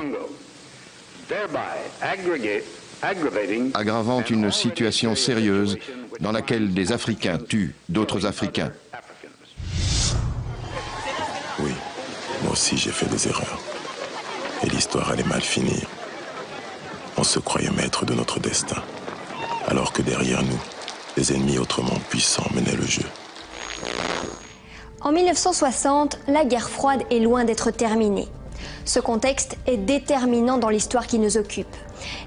aggravant une situation sérieuse dans laquelle des Africains tuent d'autres Africains. Oui, moi aussi j'ai fait des erreurs. Et l'histoire allait mal finir. On se croyait maître de notre destin. Alors que derrière nous, des ennemis autrement puissants menaient le jeu. En 1960, la guerre froide est loin d'être terminée. Ce contexte est déterminant dans l'histoire qui nous occupe.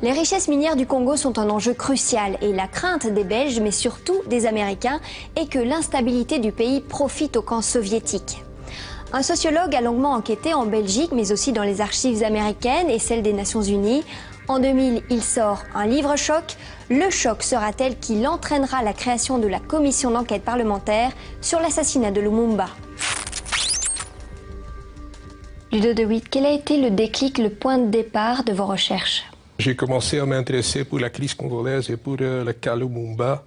Les richesses minières du Congo sont un enjeu crucial et la crainte des Belges, mais surtout des Américains, est que l'instabilité du pays profite au camp soviétique. Un sociologue a longuement enquêté en Belgique, mais aussi dans les archives américaines et celles des Nations Unies. En 2000, il sort un livre-choc. Le choc sera tel qu'il entraînera la création de la commission d'enquête parlementaire sur l'assassinat de Lumumba. Ludo de Witt, quel a été le déclic, le point de départ de vos recherches? J'ai commencé à m'intéresser pour la crise congolaise et pour le cas Lumumba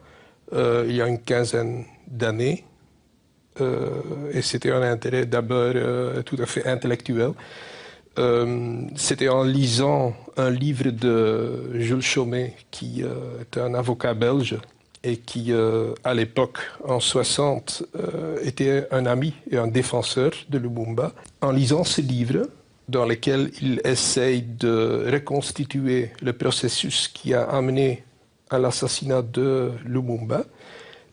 il y a une quinzaine d'années. Et c'était un intérêt d'abord tout à fait intellectuel. C'était en lisant un livre de Jules Chaumet, qui est un avocat belge et qui, à l'époque, en 60, était un ami et un défenseur de Lumumba. En lisant ce livre, dans lequel il essaye de reconstituer le processus qui a amené à l'assassinat de Lumumba,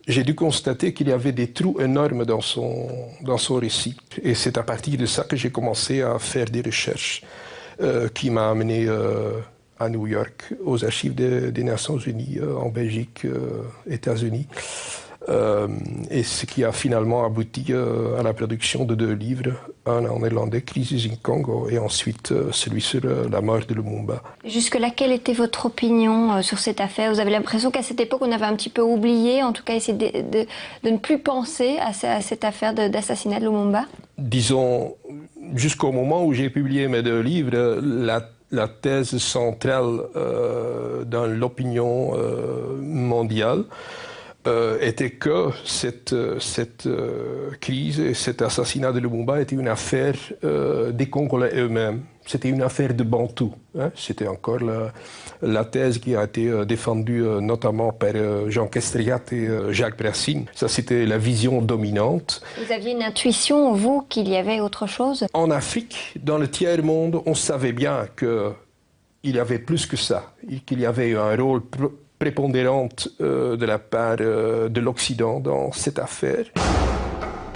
j'ai dû constater qu'il y avait des trous énormes dans son récit. Et c'est à partir de ça que j'ai commencé à faire des recherches qui m'ont amené à New York, aux archives des Nations Unies, en Belgique, États-Unis. Et ce qui a finalement abouti à la production de 2 livres, un en néerlandais, Crisis in Congo, et ensuite celui sur la mort de Lumumba. Jusque-là, quelle était votre opinion sur cette affaire? Vous avez l'impression qu'à cette époque, on avait un petit peu oublié, en tout cas essayé de ne plus penser à cette affaire d'assassinat de Lumumba? Disons, jusqu'au moment où j'ai publié mes 2 livres, la thèse centrale dans l'opinion mondiale était que cette crise et cet assassinat de Lumumba était une affaire des Congolais eux-mêmes. C'était une affaire de Bantou. Hein. C'était encore la thèse qui a été défendue notamment par Jean Kestriat et Jacques Brassine. Ça, c'était la vision dominante. Vous aviez une intuition, vous, qu'il y avait autre chose? En Afrique, dans le tiers-monde, on savait bien qu'il y avait plus que ça, qu'il y avait un rôle prépondérante de la part de l'Occident dans cette affaire.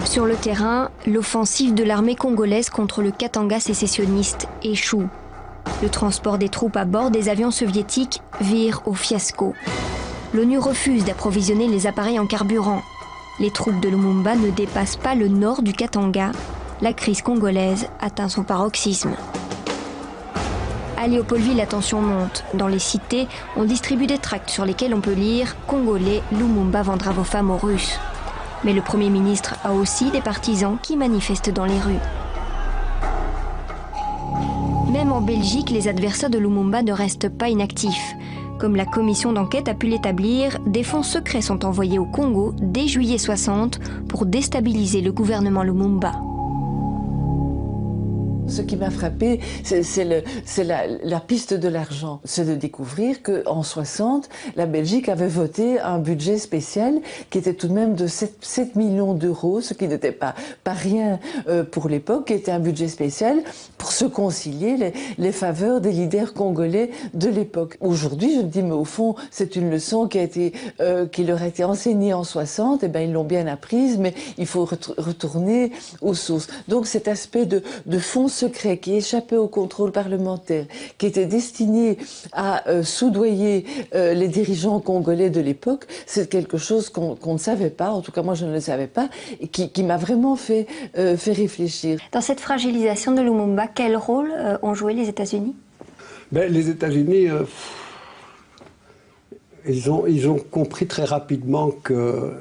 Sur le terrain, l'offensive de l'armée congolaise contre le Katanga sécessionniste échoue. Le transport des troupes à bord des avions soviétiques vire au fiasco. L'ONU refuse d'approvisionner les appareils en carburant. Les troupes de Lumumba ne dépassent pas le nord du Katanga. La crise congolaise atteint son paroxysme. À Léopoldville, la tension monte. Dans les cités, on distribue des tracts sur lesquels on peut lire « Congolais, Lumumba vendra vos femmes aux Russes ». Mais le Premier ministre a aussi des partisans qui manifestent dans les rues. Même en Belgique, les adversaires de Lumumba ne restent pas inactifs. Comme la commission d'enquête a pu l'établir, des fonds secrets sont envoyés au Congo dès juillet 60 pour déstabiliser le gouvernement Lumumba. Ce qui m'a frappé, c'est la piste de l'argent. C'est de découvrir qu'en 60, la Belgique avait voté un budget spécial qui était tout de même de 7 millions d'euros, ce qui n'était pas rien pour l'époque, qui était un budget spécial pour se concilier les faveurs des leaders congolais de l'époque. Aujourd'hui, je me dis, mais au fond, c'est une leçon qui leur a été enseignée en 60, et bien ils l'ont bien apprise, mais il faut retourner aux sources. Donc cet aspect de fonds secret qui échappait au contrôle parlementaire, qui était destiné à soudoyer les dirigeants congolais de l'époque, c'est quelque chose qu'on ne savait pas, en tout cas moi je ne le savais pas, et qui m'a vraiment fait réfléchir. Dans cette fragilisation de Lumumba, quel rôle ont joué les États-Unis? Les États-Unis, ils ont compris très rapidement que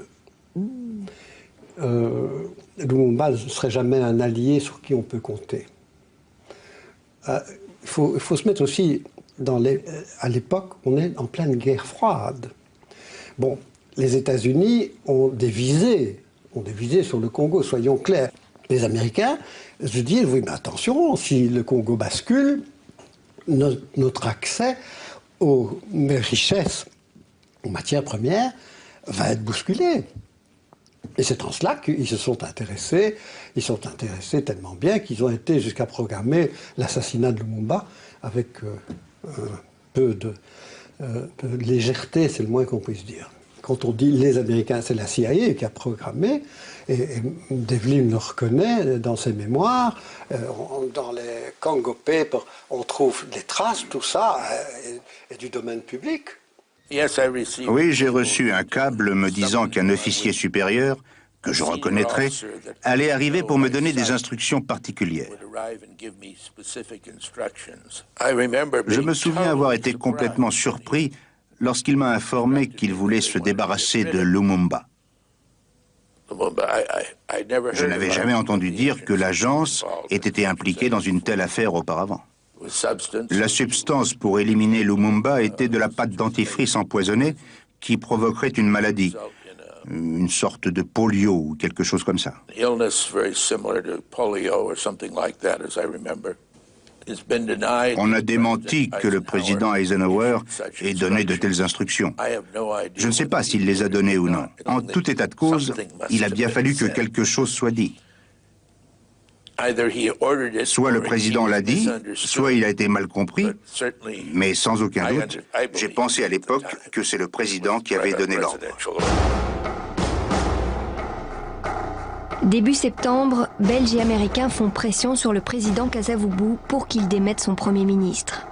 Lumumba ne serait jamais un allié sur qui on peut compter. Il faut se mettre aussi à l'époque, on est en pleine guerre froide. Bon, les États-Unis ont des visées sur le Congo, soyons clairs. Les Américains se disent, oui, mais attention, si le Congo bascule, notre accès aux richesses, aux matières premières, va être bousculé. Et c'est en cela qu'ils se sont intéressés. Ils sont intéressés tellement bien qu'ils ont été jusqu'à programmer l'assassinat de Lumumba avec un peu de légèreté, c'est le moins qu'on puisse dire. Quand on dit les Américains, c'est la CIA qui a programmé, et Devlin le reconnaît dans ses mémoires. Dans les Congo Papers, on trouve des traces, tout ça est du domaine public. Oui, j'ai reçu un câble me disant qu'un officier supérieur, que je reconnaîtrais, allait arriver pour me donner des instructions particulières. Je me souviens avoir été complètement surpris lorsqu'il m'a informé qu'il voulait se débarrasser de Lumumba. Je n'avais jamais entendu dire que l'agence ait été impliquée dans une telle affaire auparavant. La substance pour éliminer Lumumba était de la pâte dentifrice empoisonnée qui provoquerait une maladie, une sorte de polio ou quelque chose comme ça. On a démenti que le président Eisenhower ait donné de telles instructions. Je ne sais pas s'il les a données ou non. En tout état de cause, il a bien fallu que quelque chose soit dit. Soit le président l'a dit, soit il a été mal compris, mais sans aucun doute, j'ai pensé à l'époque que c'est le président qui avait donné l'ordre. Début septembre, Belges et Américains font pression sur le président Kasavubu pour qu'il démette son Premier ministre.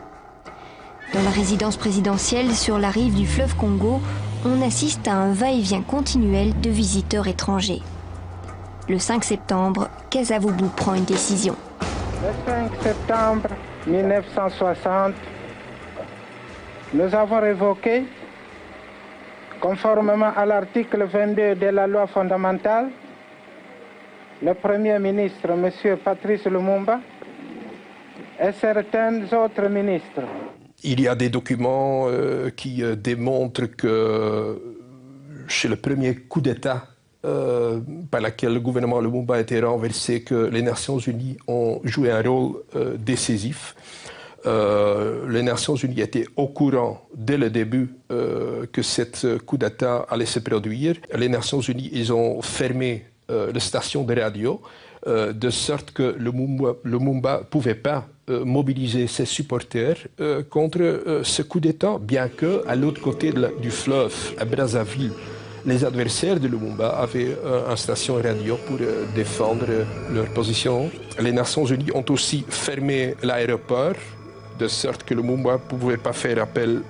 Dans la résidence présidentielle sur la rive du fleuve Congo, on assiste à un va-et-vient continuel de visiteurs étrangers. Le 5 septembre, Kasavubu prend une décision. Le 5 septembre 1960, nous avons révoqué, conformément à l'article 22 de la loi fondamentale, le Premier ministre, M. Patrice Lumumba, et certains autres ministres. Il y a des documents qui démontrent que chez le premier coup d'État par lequel le gouvernement Lumumba a été renversé, que les Nations Unies ont joué un rôle décisif. Les Nations Unies étaient au courant dès le début que ce coup d'État allait se produire. Les Nations Unies, ils ont fermé les stations de radio, de sorte que Lumumba ne pouvait pas mobiliser ses supporters contre ce coup d'État, bien qu'à l'autre côté du fleuve, à Brazzaville, les adversaires de Lumumba avaient une station radio pour défendre leur position. Les Nations Unies ont aussi fermé l'aéroport, de sorte que Lumumba ne pouvait pas faire appel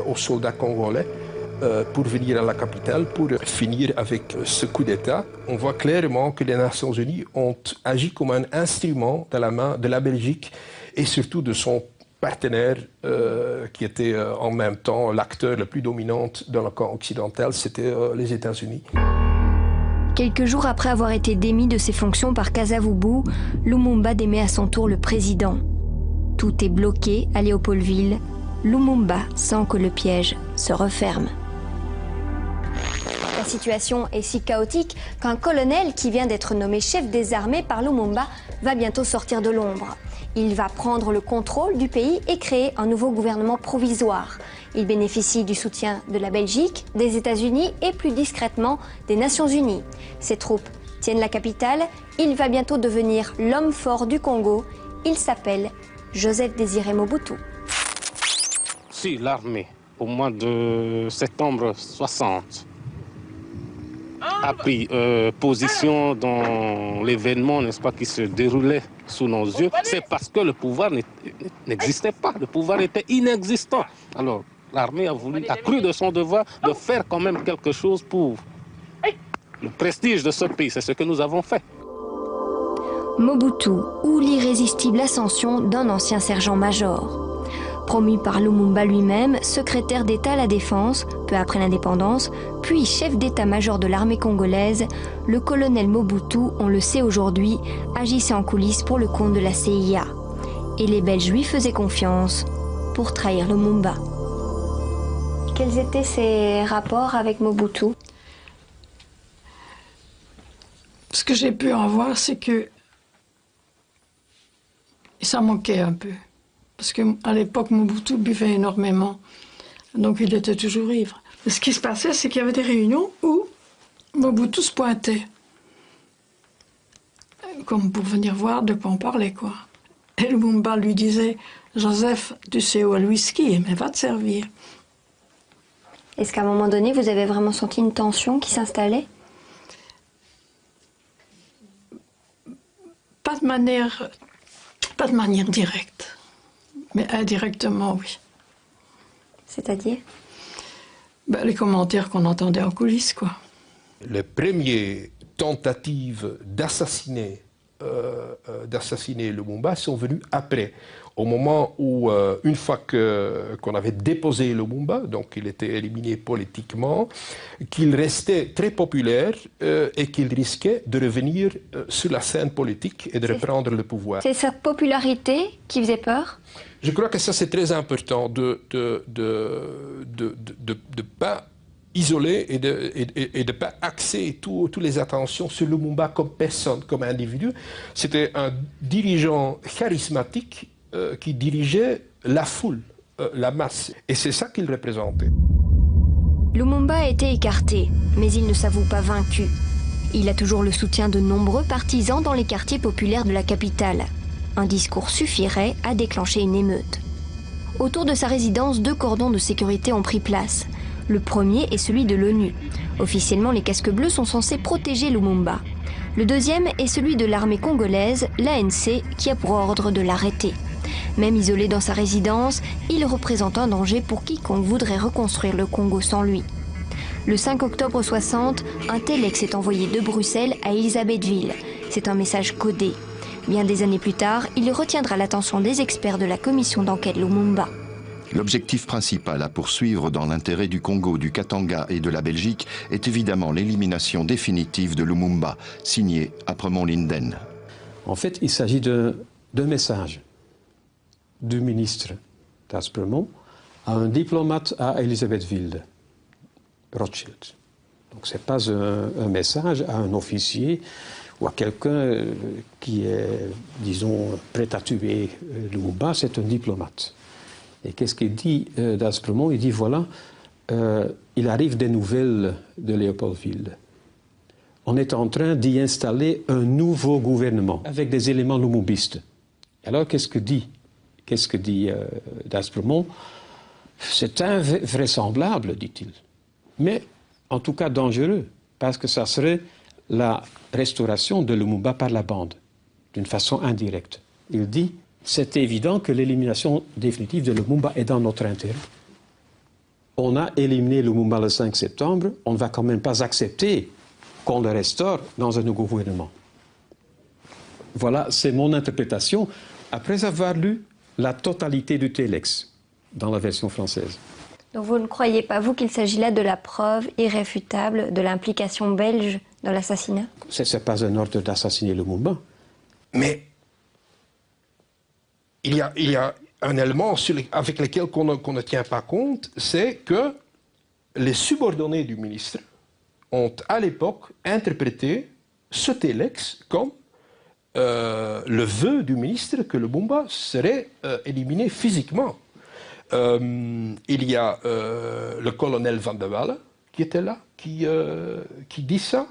aux soldats congolais pour venir à la capitale, pour finir avec ce coup d'État. On voit clairement que les Nations Unies ont agi comme un instrument dans la main de la Belgique et surtout de son partenaire qui était en même temps l'acteur le plus dominant dans le camp occidental, c'était les États-Unis. Quelques jours après avoir été démis de ses fonctions par Kasavubu, Lumumba démet à son tour le président. Tout est bloqué à Léopoldville. Lumumba sent que le piège se referme. La situation est si chaotique qu'un colonel qui vient d'être nommé chef des armées par Lumumba va bientôt sortir de l'ombre. Il va prendre le contrôle du pays et créer un nouveau gouvernement provisoire. Il bénéficie du soutien de la Belgique, des États-Unis et plus discrètement des Nations Unies. Ses troupes tiennent la capitale. Il va bientôt devenir l'homme fort du Congo. Il s'appelle Joseph Désiré Mobutu. Si l'armée, au mois de septembre 60, a pris position dans l'événement, n'est-ce pas, qui se déroulait sous nos yeux, c'est parce que le pouvoir n'existait pas, le pouvoir était inexistant. Alors, l'armée a cru de son devoir de faire quand même quelque chose pour le prestige de ce pays. C'est ce que nous avons fait. Mobutu ou l'irrésistible ascension d'un ancien sergent-major. Promu par Lumumba lui-même, secrétaire d'État à la Défense, peu après l'indépendance, puis chef d'état-major de l'armée congolaise, le colonel Mobutu, on le sait aujourd'hui, agissait en coulisses pour le compte de la CIA. Et les Belges lui faisaient confiance pour trahir Lumumba. Quels étaient ses rapports avec Mobutu? Ce que j'ai pu en voir, c'est que ça manquait un peu. Parce qu'à l'époque, Mobutu buvait énormément. Donc il était toujours ivre. Et ce qui se passait, c'est qu'il y avait des réunions où Mobutu se pointait. Comme pour venir voir de quoi on parlait, quoi. Et Lumumba lui disait, Joseph, tu sais où est le whisky, mais va te servir. Est-ce qu'à un moment donné, vous avez vraiment senti une tension qui s'installait? Pas de manière directe. Mais indirectement, oui. C'est-à-dire? Les commentaires qu'on entendait en coulisses, quoi. Les premières tentatives d'assassiner Lumumba sont venues après. Au moment où, une fois qu'on avait déposé Lumumba, donc il était éliminé politiquement, qu'il restait très populaire et qu'il risquait de revenir sur la scène politique et de reprendre le pouvoir. C'est sa popularité qui faisait peur? Je crois que ça c'est très important de pas isoler et de pas axer toutes les attentions sur Lumumba comme personne, comme individu. C'était un dirigeant charismatique qui dirigeait la foule, la masse. Et c'est ça qu'il représentait. Lumumba a été écarté, mais il ne s'avoue pas vaincu. Il a toujours le soutien de nombreux partisans dans les quartiers populaires de la capitale. Un discours suffirait à déclencher une émeute. Autour de sa résidence, 2 cordons de sécurité ont pris place. Le premier est celui de l'ONU. Officiellement, les casques bleus sont censés protéger Lumumba. Le deuxième est celui de l'armée congolaise, l'ANC, qui a pour ordre de l'arrêter. Même isolé dans sa résidence, il représente un danger pour quiconque voudrait reconstruire le Congo sans lui. Le 5 octobre 60, un téléx est envoyé de Bruxelles à Elisabethville. C'est un message codé. Bien des années plus tard, il retiendra l'attention des experts de la commission d'enquête Lumumba. L'objectif principal à poursuivre dans l'intérêt du Congo, du Katanga et de la Belgique est évidemment l'élimination définitive de Lumumba, signé Apremont Linden. En fait, il s'agit d'un message du ministre d'Aspremont à un diplomate à Elisabethville, Rothschild. Donc ce n'est pas un message à un officier ou à quelqu'un qui est, disons, prêt à tuer Lumumba, c'est un diplomate. Et qu'est-ce qu'il dit d'Aspremont? Il dit, voilà, il arrive des nouvelles de Léopoldville. On est en train d'y installer un nouveau gouvernement avec des éléments lumumbistes. Alors, qu'est-ce que dit d'Aspremont? C'est invraisemblable, dit-il. Mais, en tout cas, dangereux, parce que ça serait la restauration de Lumumba par la bande, d'une façon indirecte. Il dit, c'est évident que l'élimination définitive de Lumumba est dans notre intérêt. On a éliminé Lumumba le 5 septembre, on ne va quand même pas accepter qu'on le restaure dans un nouveau gouvernement. Voilà, c'est mon interprétation, après avoir lu la totalité du téléx dans la version française. Donc vous ne croyez pas, vous, qu'il s'agit là de la preuve irréfutable de l'implication belge dans l'assassinat? Ce n'est pas un ordre d'assassiner Lumumba. Mais il y a un élément avec lequel on ne tient pas compte, c'est que les subordonnés du ministre ont à l'époque interprété ce téléx comme le vœu du ministre que Lumumba serait éliminé physiquement. Il y a le colonel Van de Walle qui était là, qui dit ça.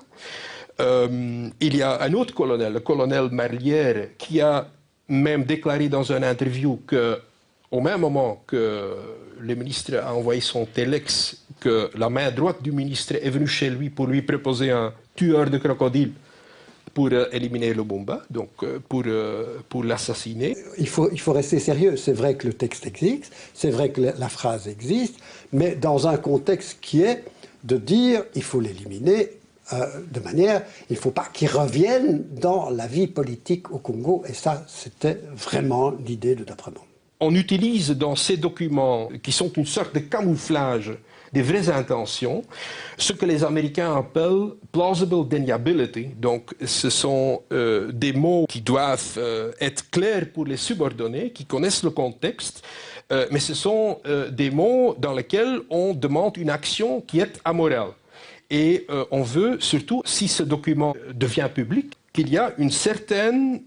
Il y a un autre colonel, le colonel Marlière, qui a même déclaré dans une interview qu'au même moment que le ministre a envoyé son téléx, que la main droite du ministre est venue chez lui pour lui proposer un tueur de crocodile pour éliminer Lumumba, donc pour l'assassiner. Il faut rester sérieux. C'est vrai que le texte existe, c'est vrai que la phrase existe, mais dans un contexte qui est de dire il faut l'éliminer de manière, il ne faut pas qu'il revienne dans la vie politique au Congo. Et ça, c'était vraiment l'idée de d'Apremont. on utilise dans ces documents, qui sont une sorte de camouflage des vraies intentions, ce que les Américains appellent plausible deniability. Donc, ce sont des mots qui doivent être clairs pour les subordonnés, qui connaissent le contexte, mais ce sont des mots dans lesquels on demande une action qui est amorale. Et on veut, surtout si ce document devient public, qu'il y a une certaine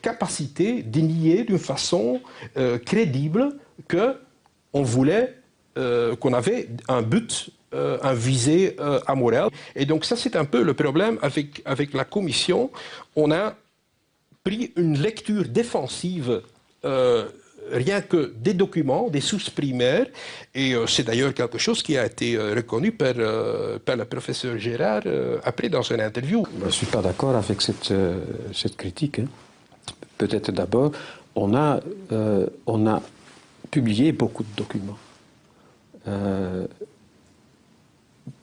capacité de nier d'une façon crédible qu'on voulait, qu'on avait un but, un visée amoral. Et donc ça, c'est un peu le problème avec la Commission. On a pris une lecture défensive rien que des documents, des sources primaires, et c'est d'ailleurs quelque chose qui a été reconnu par le professeur Gérard après dans une interview. Je ne suis pas d'accord avec cette critique. Hein. Peut-être d'abord, on a publié beaucoup de documents.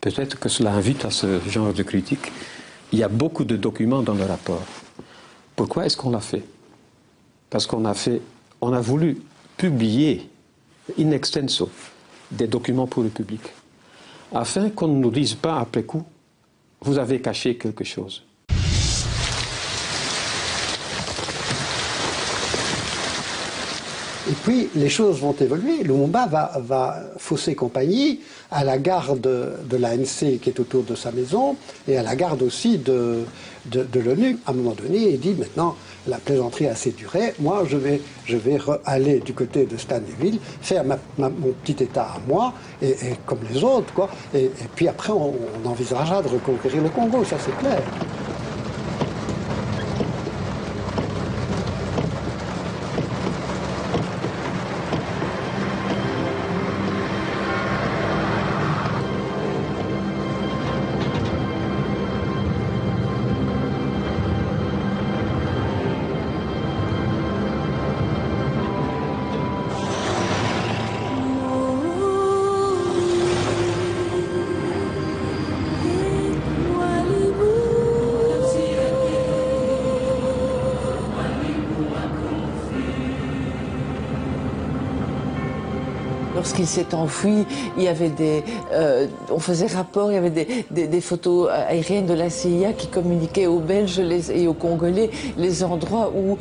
Peut-être que cela invite à ce genre de critique. Il y a beaucoup de documents dans le rapport. Pourquoi est-ce qu'on l'a fait? Parce qu'on a voulu publier in extenso des documents pour le public, afin qu'on ne nous dise pas après coup, vous avez caché quelque chose. Et puis, les choses vont évoluer. Lumumba va fausser compagnie à la garde de l'ANC qui est autour de sa maison et à la garde aussi de l'ONU. À un moment donné, il dit maintenant, la plaisanterie a assez duré. Moi, je vais aller du côté de Stanleyville, faire mon petit État à moi, et comme les autres, quoi. Et puis après, on envisagera de reconquérir le Congo, ça c'est clair. Lorsqu'il s'est enfui, il y avait on faisait rapport, il y avait des photos aériennes de la CIA qui communiquaient aux Belges et aux Congolais les endroits où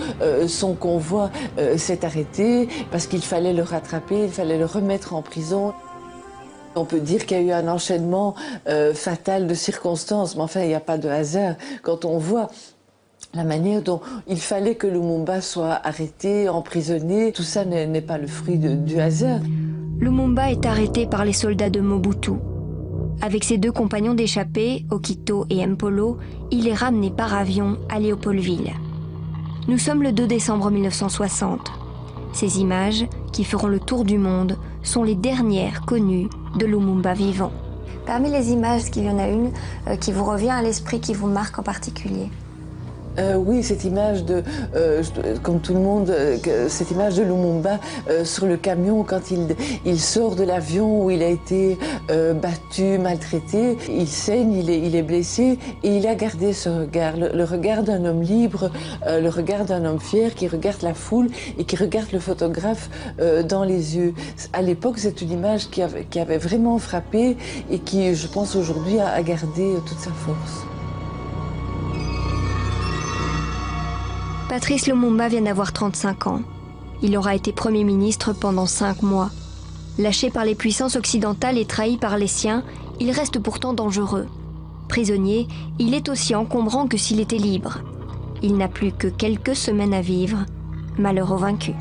son convoi s'est arrêté, parce qu'il fallait le rattraper, il fallait le remettre en prison. On peut dire qu'il y a eu un enchaînement fatal de circonstances, mais enfin, il n'y a pas de hasard. Quand on voit la manière dont il fallait que Lumumba soit arrêté, emprisonné, tout ça n'est pas le fruit du hasard. Lumumba est arrêté par les soldats de Mobutu. Avec ses deux compagnons d'échappée, Okito et Mpolo, il est ramené par avion à Léopoldville. Nous sommes le 2 décembre 1960. Ces images, qui feront le tour du monde, sont les dernières connues de Lumumba vivant. Parmi les images, est-ce qu'il y en a une qui vous revient à l'esprit, qui vous marque en particulier? Oui, cette image comme tout le monde, cette image de Lumumba sur le camion quand il sort de l'avion où il a été battu, maltraité, il saigne, il est blessé et il a gardé ce regard, le regard d'un homme libre, le regard d'un homme fier qui regarde la foule et qui regarde le photographe dans les yeux. À l'époque, c'est une image qui avait vraiment frappé et qui, je pense, aujourd'hui a gardé toute sa force. Patrice Lumumba vient d'avoir 35 ans. Il aura été Premier ministre pendant 5 mois. Lâché par les puissances occidentales et trahi par les siens, il reste pourtant dangereux. Prisonnier, il est aussi encombrant que s'il était libre. Il n'a plus que quelques semaines à vivre. Malheur aux vaincus.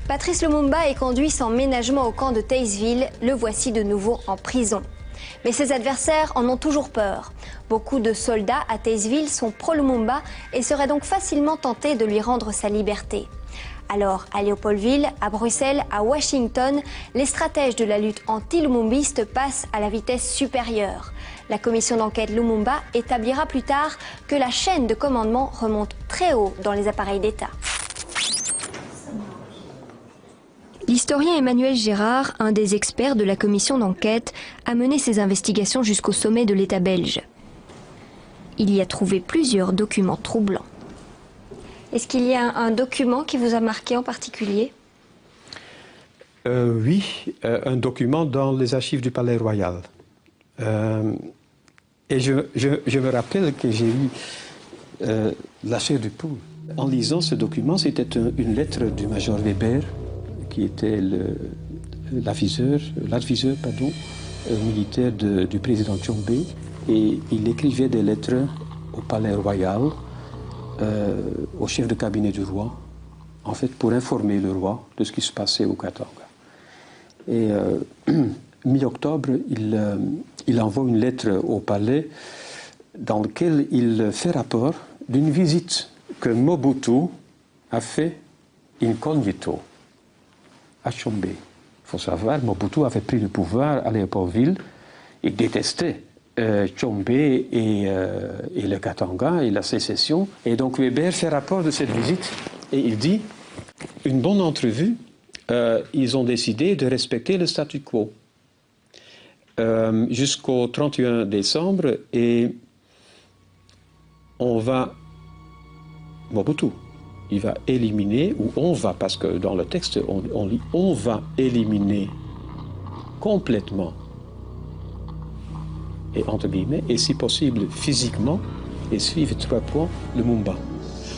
Patrice Lumumba est conduit sans ménagement au camp de Taysville. Le voici de nouveau en prison. Mais ses adversaires en ont toujours peur. Beaucoup de soldats à Taysville sont pro-Lumumba et seraient donc facilement tentés de lui rendre sa liberté. Alors, à Léopoldville, à Bruxelles, à Washington, les stratèges de la lutte anti-lumumbiste passent à la vitesse supérieure. La commission d'enquête Lumumba établira plus tard que la chaîne de commandement remonte très haut dans les appareils d'État. L'historien Emmanuel Gérard, un des experts de la commission d'enquête, a mené ses investigations jusqu'au sommet de l'État belge. Il y a trouvé plusieurs documents troublants. Est-ce qu'il y a un document qui vous a marqué en particulier? Oui, un document dans les archives du Palais Royal. Et je me rappelle que j'ai eu la chair de poule. En lisant ce document, c'était une lettre du major Weber, qui était l'adviseur militaire du président Tshombe. Et il écrivait des lettres au Palais Royal, au chef de cabinet du roi, en fait pour informer le roi de ce qui se passait au Katanga. Et mi-octobre, il envoie une lettre au palais dans laquelle il fait rapport d'une visite que Mobutu a fait incognito à Tshombe. Il faut savoir, Mobutu avait pris le pouvoir à Léopoldville. Il détestait Tshombe et le Katanga et la sécession. Et donc Weber fait rapport de cette visite et il dit « Une bonne entrevue, ils ont décidé de respecter le statu quo jusqu'au 31 décembre et on va, Mobutu, il va éliminer, ou on va, parce que dans le texte on lit on va éliminer complètement, et entre guillemets, et si possible physiquement, et suivre 3 points, Lumumba. »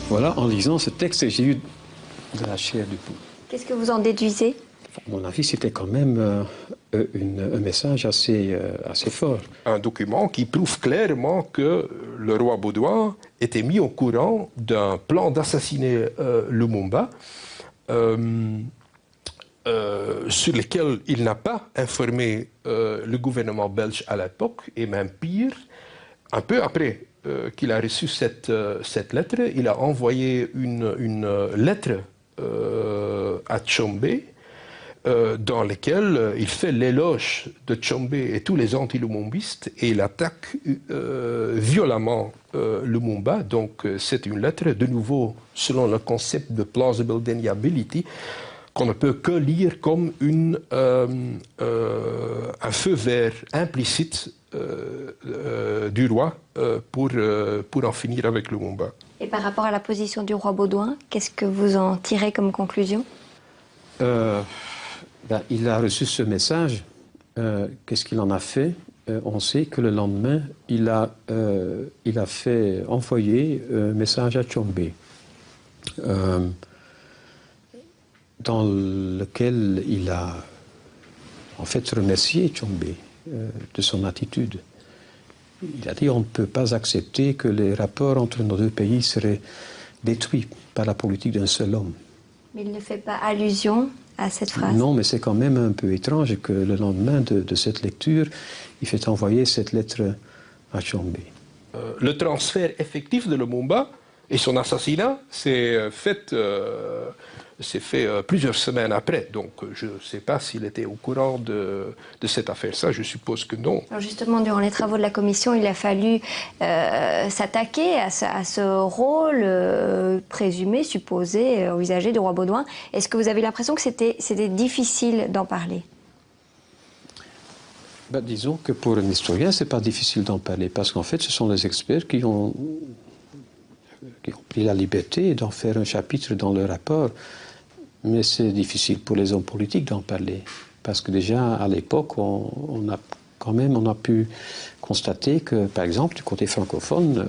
Voilà, en lisant ce texte, j'ai eu de la chair du poule. Qu'est-ce que vous en déduisez? À mon avis, c'était quand même un message assez fort. Un document qui prouve clairement que le roi Baudouin était mis au courant d'un plan d'assassiner Lumumba, sur lequel il n'a pas informé le gouvernement belge à l'époque, et même pire, un peu après qu'il a reçu cette lettre, il a envoyé une lettre à Tshombe, dans laquelle il fait l'éloge de Tshombe et tous les anti-lumumbistes et il attaque violemment Lumumba. Donc c'est une lettre, de nouveau, selon le concept de plausible deniability, qu'on ne peut que lire comme un feu vert implicite du roi pour en finir avec Lumumba. Et par rapport à la position du roi Baudouin, qu'est-ce que vous en tirez comme conclusion? Il a reçu ce message. Qu'est-ce qu'il en a fait? On sait que le lendemain, il a fait envoyer un message à Tshombe, dans lequel il a en fait remercié Tshombe de son attitude. Il a dit on ne peut pas accepter que les rapports entre nos deux pays seraient détruits par la politique d'un seul homme. Mais il ne fait pas allusion à cette phrase. Non, mais c'est quand même un peu étrange que le lendemain de cette lecture, il fait envoyer cette lettre à Tshombe. Le transfert effectif de Lumumba et son assassinat s'est fait plusieurs semaines après. Donc je ne sais pas s'il était au courant de cette affaire. Ça, je suppose que non. Alors justement, durant les travaux de la commission, il a fallu s'attaquer à ce rôle présumé, supposé, envisagé du roi Baudouin. Est-ce que vous avez l'impression que c'était difficile d'en parler? Disons que pour un historien, ce n'est pas difficile d'en parler, parce qu'en fait, ce sont les experts qui ont pris la liberté d'en faire un chapitre dans le rapport. Mais c'est difficile pour les hommes politiques d'en parler, parce que déjà, à l'époque, on a pu constater que, par exemple, du côté francophone,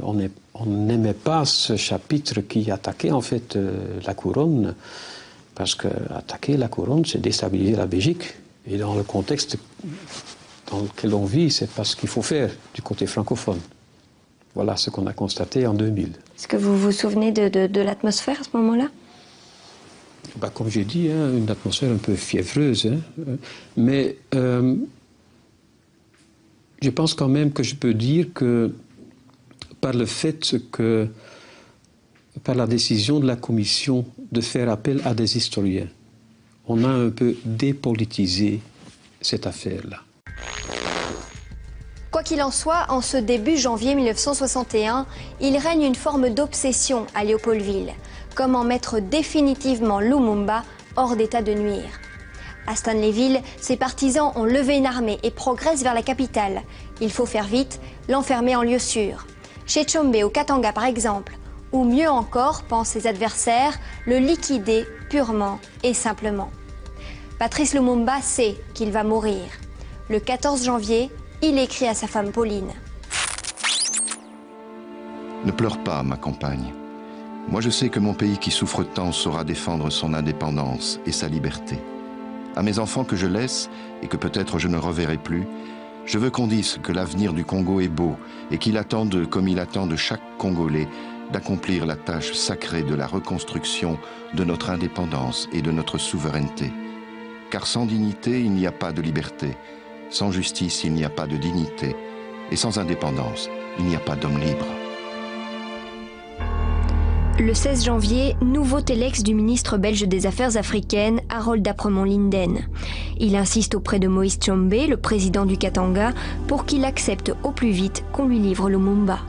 on n'aimait pas ce chapitre qui attaquait en fait la couronne, parce qu'attaquer la couronne, c'est déstabiliser la Belgique. Et dans le contexte dans lequel on vit, c'est pas ce qu'il faut faire du côté francophone. Voilà ce qu'on a constaté en 2000. Est-ce que vous vous souvenez de l'atmosphère à ce moment-là? Comme j'ai dit, une atmosphère un peu fiévreuse. Mais je pense quand même que je peux dire que par le fait que, par la décision de la commission de faire appel à des historiens, on a un peu dépolitisé cette affaire-là. Quoi qu'il en soit, en ce début janvier 1961, il règne une forme d'obsession à Léopoldville. Comment mettre définitivement Lumumba hors d'état de nuire. À Stanleyville, ses partisans ont levé une armée et progressent vers la capitale. Il faut faire vite, l'enfermer en lieu sûr. Chez Tshombe, au Katanga par exemple, Ou mieux encore, pensent ses adversaires, le liquider purement et simplement. Patrice Lumumba sait qu'il va mourir. Le 14 janvier, il écrit à sa femme Pauline. Ne pleure pas, ma compagne. Moi, je sais que mon pays qui souffre tant saura défendre son indépendance et sa liberté. À mes enfants que je laisse, et que peut-être je ne reverrai plus, je veux qu'on dise que l'avenir du Congo est beau et qu'il attend comme il attend de chaque Congolais, d'accomplir la tâche sacrée de la reconstruction de notre indépendance et de notre souveraineté. Car sans dignité, il n'y a pas de liberté. Sans justice, il n'y a pas de dignité. Et sans indépendance, il n'y a pas d'homme libre. Le 16 janvier, nouveau télex du ministre belge des Affaires africaines, Harold Apremont-Linden. Il insiste auprès de Moïse Tshombe, le président du Katanga, pour qu'il accepte au plus vite qu'on lui livre Lumumba.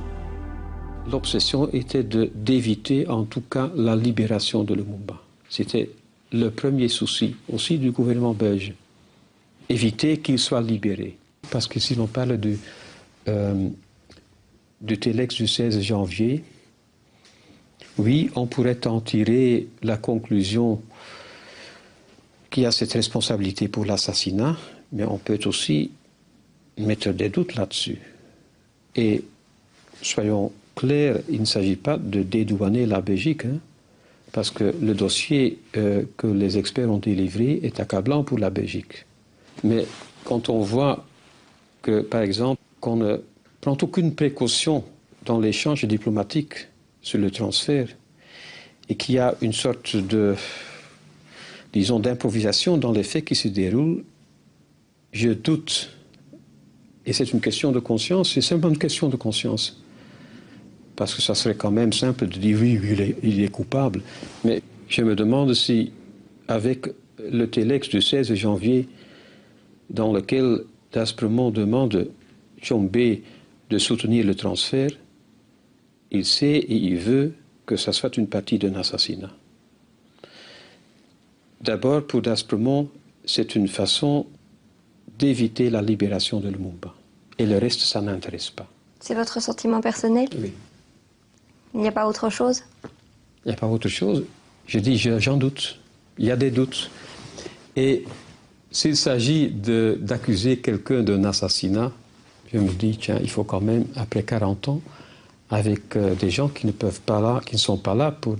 L'obsession était d'éviter en tout cas la libération de Lumumba. C'était le premier souci aussi du gouvernement belge. Éviter qu'il soit libéré. Parce que si l'on parle du télex du 16 janvier, oui, on pourrait en tirer la conclusion qu'il y a cette responsabilité pour l'assassinat, mais on peut aussi mettre des doutes là-dessus. Et soyons clairs, il ne s'agit pas de dédouaner la Belgique, hein, parce que le dossier que les experts ont délivré est accablant pour la Belgique. Mais quand on voit que, par exemple, qu'on ne prend aucune précaution dans l'échange diplomatique sur le transfert et qu'il y a une sorte de, disons, d'improvisation dans les faits qui se déroulent, je doute. Et c'est une question de conscience, c'est simplement une question de conscience. Parce que ça serait quand même simple de dire oui, il est coupable. Mais je me demande si, avec le télex du 16 janvier, dans lequel D'Aspremont demande Tshombe de soutenir le transfert, il sait et il veut que ça soit une partie d'un assassinat. D'abord, pour D'Aspremont, c'est une façon d'éviter la libération de Lumumba. Et le reste, ça n'intéresse pas. C'est votre sentiment personnel? Oui. Il n'y a pas autre chose? Il n'y a pas autre chose. Je dis, j'en doute. Il y a des doutes. Et s'il s'agit d'accuser quelqu'un d'un assassinat, je me dis, tiens, il faut quand même, après 40 ans, avec des gens qui ne sont pas là pour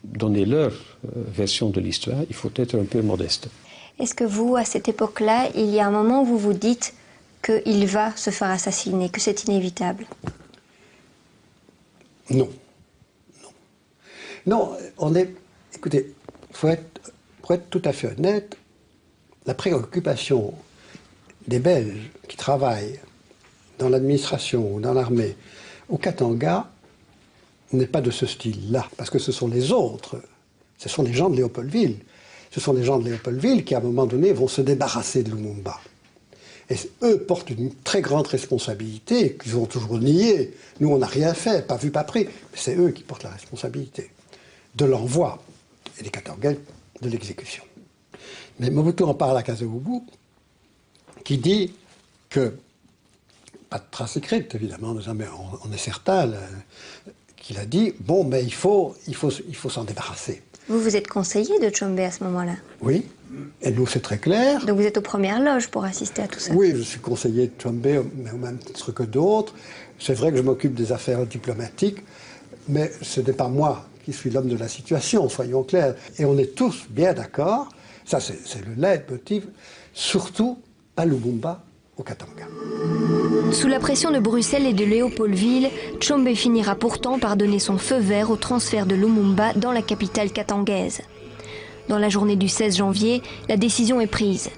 donner leur version de l'histoire, il faut être un peu modeste. Est-ce que vous, à cette époque-là, il y a un moment où vous vous dites qu'il va se faire assassiner, que c'est inévitable? Non. Non, écoutez, pour être tout à fait honnête, la préoccupation des Belges qui travaillent dans l'administration ou dans l'armée au Katanga n'est pas de ce style-là, parce que ce sont les autres, ce sont les gens de Léopoldville. Ce sont les gens de Léopoldville qui, à un moment donné, vont se débarrasser de Lumumba. Et eux portent une très grande responsabilité, qu'ils ont toujours nié. Nous, on n'a rien fait, pas vu, pas pris. Mais c'est eux qui portent la responsabilité de l'envoi, et les Katangais de l'exécution. Mais Mobutu en parle à Kasavubu, qui dit que, pas de trace écrite évidemment, mais on est certain qu'il a dit, bon, mais il faut s'en débarrasser. Vous êtes conseiller de Tshombe à ce moment-là? Oui, et nous c'est très clair. Donc vous êtes aux premières loges pour assister à tout ça? Oui, je suis conseiller de Tshombe, mais au même titre que d'autres. C'est vrai que je m'occupe des affaires diplomatiques, mais ce n'est pas moi qui suis l'homme de la situation, soyons clairs. Et on est tous bien d'accord, ça c'est le leitmotiv, surtout à Lumumba, au Katanga. Sous la pression de Bruxelles et de Léopoldville, Tshombe finira pourtant par donner son feu vert au transfert de Lumumba dans la capitale katangaise. Dans la journée du 16 janvier, la décision est prise.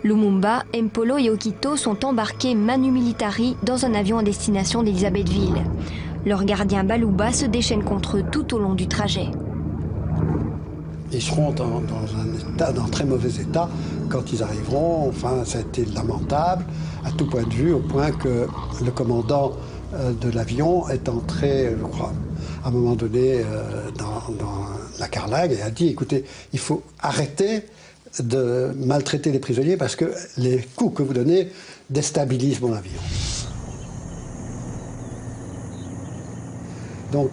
Lumumba, Mpolo et Okito sont embarqués manu militari dans un avion à destination d'Elisabethville. Leur gardien Balouba se déchaîne contre eux tout au long du trajet. Ils seront dans un très mauvais état quand ils arriveront. Enfin, ça a été lamentable à tout point de vue, au point que le commandant de l'avion est entré, je crois, à un moment donné dans la carlingue et a dit, écoutez, il faut arrêter de maltraiter les prisonniers parce que les coups que vous donnez déstabilisent mon avion. Donc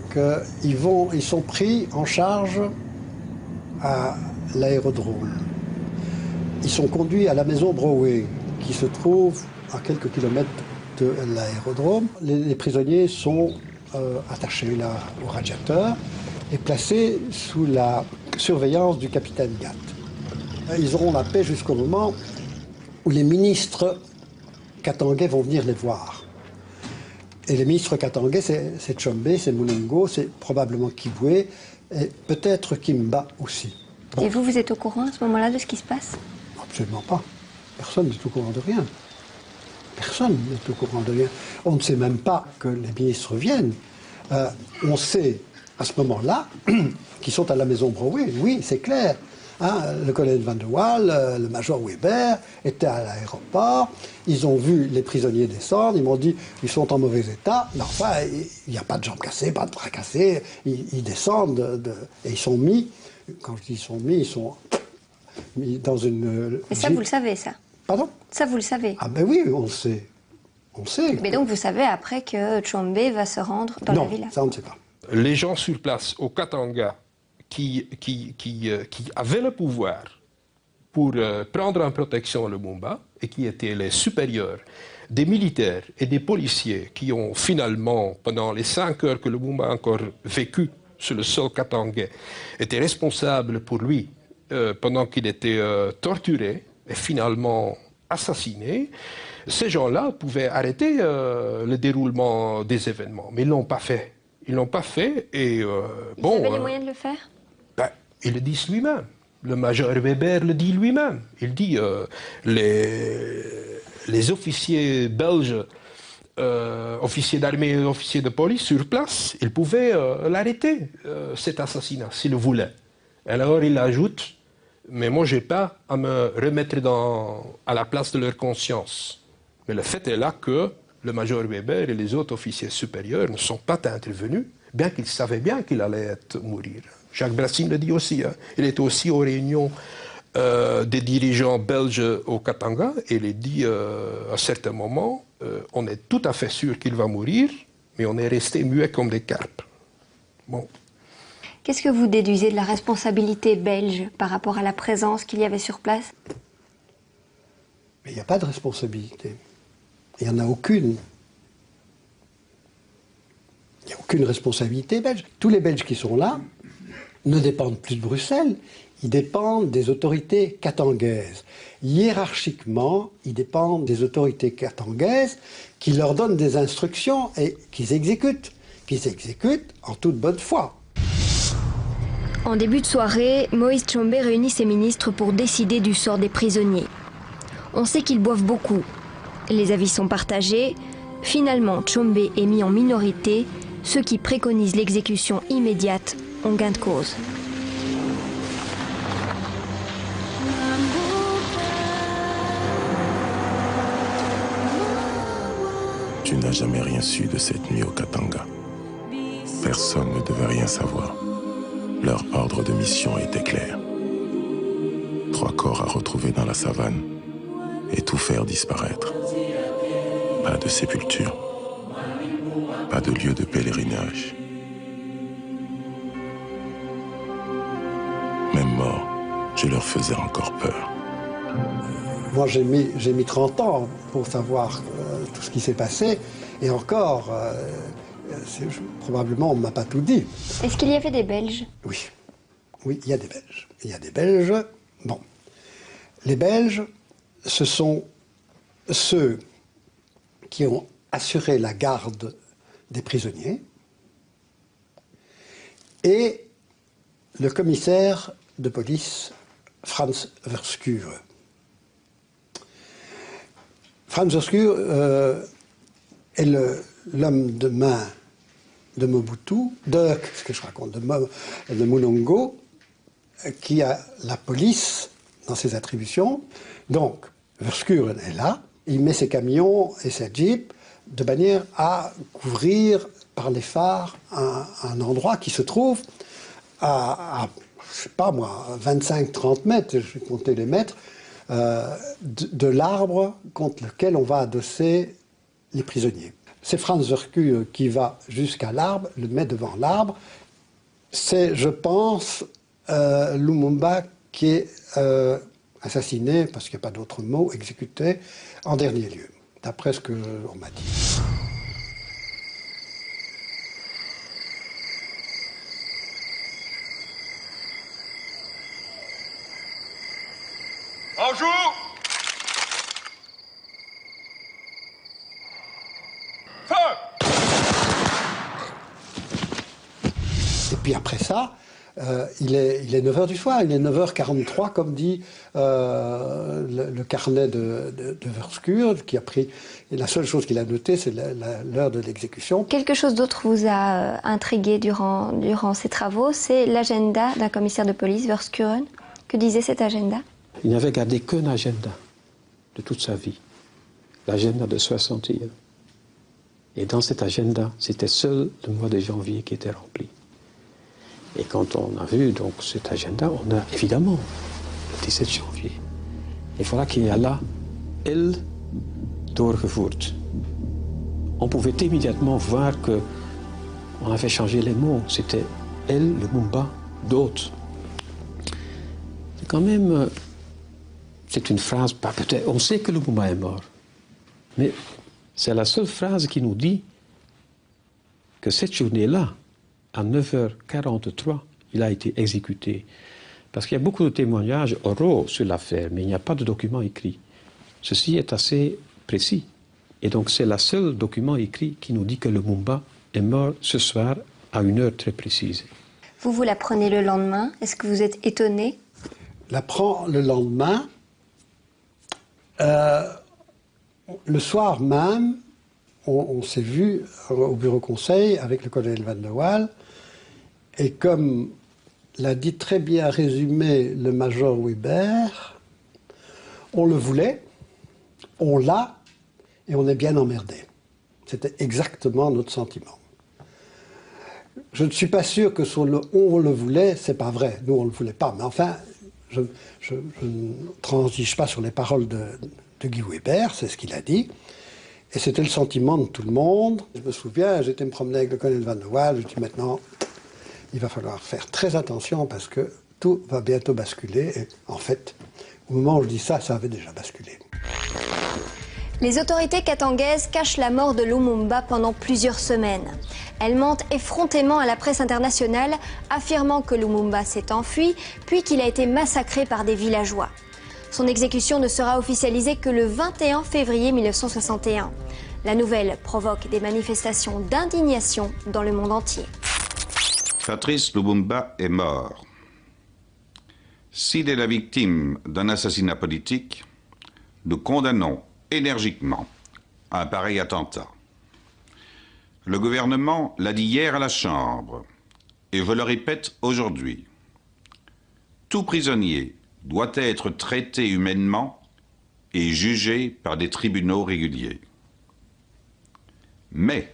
ils sont pris en charge à l'aérodrome. Ils sont conduits à la maison Browe, qui se trouve à quelques kilomètres de l'aérodrome. Les prisonniers sont attachés là au radiateur et placés sous la surveillance du capitaine Gatt. Ils auront la paix jusqu'au moment où les ministres katangais vont venir les voir. Et les ministres katangais, c'est Tshombe, c'est Mulongo, c'est probablement Kibwe, et peut-être Kimba aussi. Bon. Et vous êtes au courant à ce moment-là de ce qui se passe? Absolument pas. Personne n'est au courant de rien. Personne n'est au courant de rien. On ne sait même pas que les ministres viennent. On sait à ce moment-là qu'ils sont à la maison Browe. Oui, c'est clair. Hein, le colonel Van der Waal, le major Weber étaient à l'aéroport. Ils ont vu les prisonniers descendre. Ils m'ont dit ils sont en mauvais état. Mais enfin, il n'y a pas de jambes cassées, pas de bras cassés. Ils descendent et ils sont mis. Quand je dis ils sont mis dans une. Mais ça, vous le savez, ça? Pardon? Ça, vous le savez? Ah ben oui, on le sait. On le sait. Mais donc, vous savez après que Tshombe va se rendre dans la villa? Non, ça, on ne sait pas. Les gens sur place, au Katanga, qui avaient le pouvoir pour prendre en protection Lumumba et qui étaient les supérieurs des militaires et des policiers qui ont finalement, pendant les 5 heures que Lumumba a encore vécu sur le sol katangais, étaient responsables pour lui pendant qu'il était torturé et finalement assassiné, ces gens-là pouvaient arrêter le déroulement des événements. Mais ils ne l'ont pas fait. Ils ne l'ont pas fait et bon... Ils avaient les moyens de le faire? Ben, ils le disent lui-même. Le major Weber le dit lui-même. Il dit les officiers belges, officiers d'armée et officiers de police sur place, ils pouvaient l'arrêter, cet assassinat, s'ils le voulaient. Alors il ajoute, mais moi je n'ai pas à me remettre à la place de leur conscience. Mais le fait est là que le major Weber et les autres officiers supérieurs ne sont pas intervenus, bien qu'ils savaient bien qu'il allait mourir. Jacques Brassine le dit aussi. Hein. Il était aussi aux réunions des dirigeants belges au Katanga et il dit à un certain moment, on est tout à fait sûr qu'il va mourir, mais on est resté muet comme des carpes. Bon. Qu'est-ce que vous déduisez de la responsabilité belge par rapport à la présence qu'il y avait sur place? Mais il n'y a pas de responsabilité. Il n'y en a aucune. Il n'y a aucune responsabilité belge. Tous les Belges qui sont là ne dépendent plus de Bruxelles, ils dépendent des autorités katangaises. Hiérarchiquement, ils dépendent des autorités katangaises qui leur donnent des instructions et qu'ils exécutent en toute bonne foi. En début de soirée, Moïse Tshombe réunit ses ministres pour décider du sort des prisonniers. On sait qu'ils boivent beaucoup. Les avis sont partagés. Finalement, Tshombe est mis en minorité. Ceux qui préconisent l'exécution immédiate ont gain de cause. Tu n'as jamais rien su de cette nuit au Katanga. Personne ne devait rien savoir. Leur ordre de mission était clair. 3 corps à retrouver dans la savane et tout faire disparaître. Pas de sépulture, pas de lieu de pèlerinage. Même mort, je leur faisais encore peur. Moi, j'ai mis 30 ans pour savoir tout ce qui s'est passé. Et encore, probablement, on ne m'a pas tout dit. Est-ce qu'il y avait des Belges? Oui. Oui, il y a des Belges. Il y a des Belges. Bon. Les Belges, ce sont ceux qui ont assuré la garde des prisonniers et le commissaire de police, Frans Verschuur. Frans Verschuur est l'homme de main de Mobutu, de Mulongo, qui a la police dans ses attributions. Donc, Verschuur est là, il met ses camions et ses jeeps de manière à couvrir par les phares un endroit qui se trouve à je sais pas moi, 25-30 mètres, je vais compter les mètres, de l'arbre contre lequel on va adosser les prisonniers. c'est Franz Werkü qui va jusqu'à l'arbre, le met devant l'arbre. C'est, je pense, Lumumba qui est assassiné, parce qu'il n'y a pas d'autre mot, exécuté en dernier lieu, d'après ce qu'on m'a dit. Bonjour. Et puis après ça, il est 9h du soir, il est 9h43, comme dit le carnet de Werkü, qui a pris. Et la seule chose qu'il a notée, c'est l'heure de l'exécution. Quelque chose d'autre vous a intrigué durant ces travaux, c'est l'agenda d'un commissaire de police, Verschuren. Que disait cet agenda? Il n'avait gardé qu'un agenda de toute sa vie, l'agenda de 61. Et dans cet agenda, c'était seul le mois de janvier qui était rempli. Et quand on a vu donc cet agenda, on a évidemment le 17 janvier. Et voilà qu'il y a là elle doorgevoerd. On pouvait immédiatement voir qu'on avait changé les mots. C'était elle, Lumumba, d'autres. C'est quand même, c'est une phrase, pas peut-être, on sait que Lumumba est mort. Mais c'est la seule phrase qui nous dit que cette journée-là, à 9h43, il a été exécuté. Parce qu'il y a beaucoup de témoignages oraux sur l'affaire, mais il n'y a pas de document écrit. Ceci est assez précis. Et donc c'est le seul document écrit qui nous dit que Lumumba est mort ce soir à une heure très précise. Vous l'apprenez le lendemain. Est-ce que vous êtes étonné? L'apprend le lendemain. Le soir même, on s'est vu au bureau conseil avec le colonel Van der Waal. Et comme l'a dit très bien résumé le major Weber, on le voulait, on l'a, et on est bien emmerdé. C'était exactement notre sentiment. Je ne suis pas sûr que sur le « on le voulait », c'est pas vrai. Nous, on ne le voulait pas. Mais enfin, je ne transige pas sur les paroles de Guy Weber, c'est ce qu'il a dit. Et c'était le sentiment de tout le monde. Je me souviens, j'étais me promener avec le colonel Van der Waal, je dis maintenant, il va falloir faire très attention parce que tout va bientôt basculer. Et en fait, au moment où je dis ça, ça avait déjà basculé. Les autorités katangaises cachent la mort de Lumumba pendant plusieurs semaines. Elles mentent effrontément à la presse internationale, affirmant que Lumumba s'est enfui, puis qu'il a été massacré par des villageois. Son exécution ne sera officialisée que le 21 février 1961. La nouvelle provoque des manifestations d'indignation dans le monde entier. Patrice Lumumba est mort. S'il est la victime d'un assassinat politique, nous condamnons énergiquement un pareil attentat. Le gouvernement l'a dit hier à la Chambre, et je le répète aujourd'hui. Tout prisonnier doit être traité humainement et jugé par des tribunaux réguliers. Mais,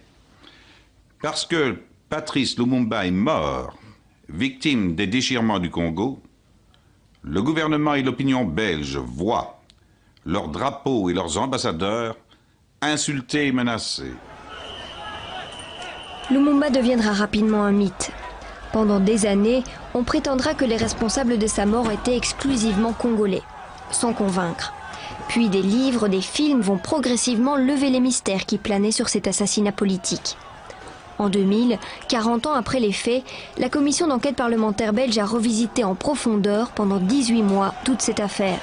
parce que Patrice Lumumba est mort, victime des déchirements du Congo, le gouvernement et l'opinion belge voient leurs drapeaux et leurs ambassadeurs insultés et menacés. Lumumba deviendra rapidement un mythe. Pendant des années, on prétendra que les responsables de sa mort étaient exclusivement congolais, sans convaincre. Puis des livres, des films vont progressivement lever les mystères qui planaient sur cet assassinat politique. En 2000, 40 ans après les faits, la commission d'enquête parlementaire belge a revisité en profondeur pendant 18 mois toute cette affaire.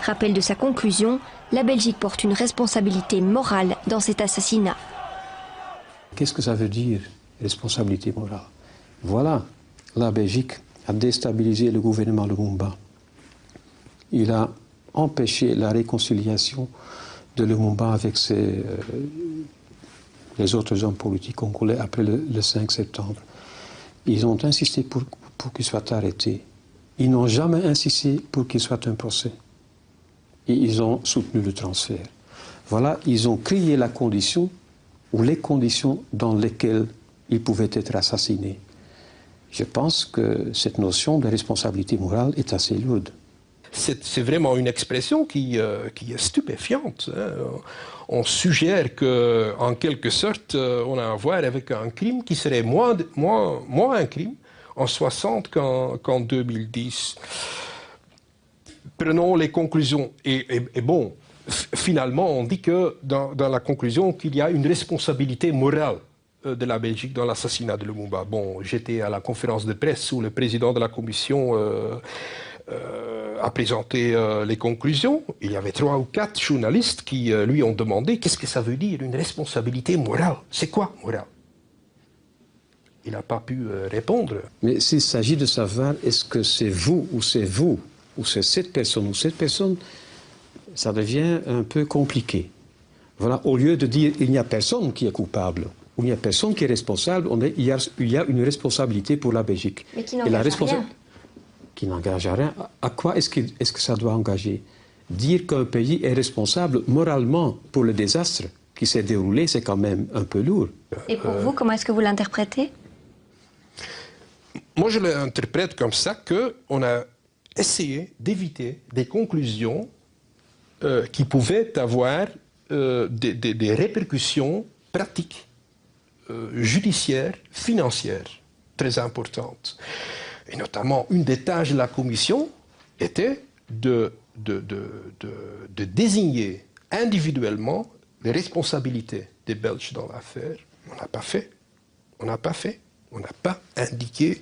Rappel de sa conclusion, la Belgique porte une responsabilité morale dans cet assassinat. Qu'est-ce que ça veut dire, responsabilité morale? Voilà, la Belgique a déstabilisé le gouvernement Lumumba. Il a empêché la réconciliation de Lumumba avec les autres hommes politiques congolais après le 5 septembre. Ils ont insisté pour qu'il soit arrêté. Ils n'ont jamais insisté pour qu'il soit un procès. Et ils ont soutenu le transfert. Voilà, ils ont créé la condition ou les conditions dans lesquelles il pouvait être assassiné. Je pense que cette notion de responsabilité morale est assez lourde. c'est vraiment une expression qui est stupéfiante. Hein. On suggère qu'en quelque sorte, on a à voir avec un crime qui serait moins un crime en 60 qu'en 2010. Prenons les conclusions. Et bon, finalement, on dit que dans la conclusion qu'il y a une responsabilité morale de la Belgique dans l'assassinat de Lumumba. Bon, j'étais à la conférence de presse où le président de la commission a présenté les conclusions. Il y avait 3 ou 4 journalistes qui lui ont demandé qu'est-ce que ça veut dire une responsabilité morale. C'est quoi morale? Il n'a pas pu répondre. Mais s'il s'agit de savoir est-ce que c'est vous ou c'est cette personne ou cette personne, ça devient un peu compliqué. Voilà, au lieu de dire il n'y a personne qui est coupable, ou il n'y a personne qui est responsable, il y a une responsabilité pour la Belgique. Mais qui n'engage à rien. Qui n'engage à rien. À quoi est-ce que ça doit engager? Dire qu'un pays est responsable moralement pour le désastre qui s'est déroulé, c'est quand même un peu lourd. Et pour vous, comment est-ce que vous l'interprétez? Moi, je l'interprète comme ça qu'on a essayé d'éviter des conclusions qui pouvaient avoir des répercussions pratiques, judiciaires, financières, très importantes. Et notamment, une des tâches de la Commission était de désigner individuellement les responsabilités des Belges dans l'affaire. On n'a pas fait. On n'a pas fait. On n'a pas indiqué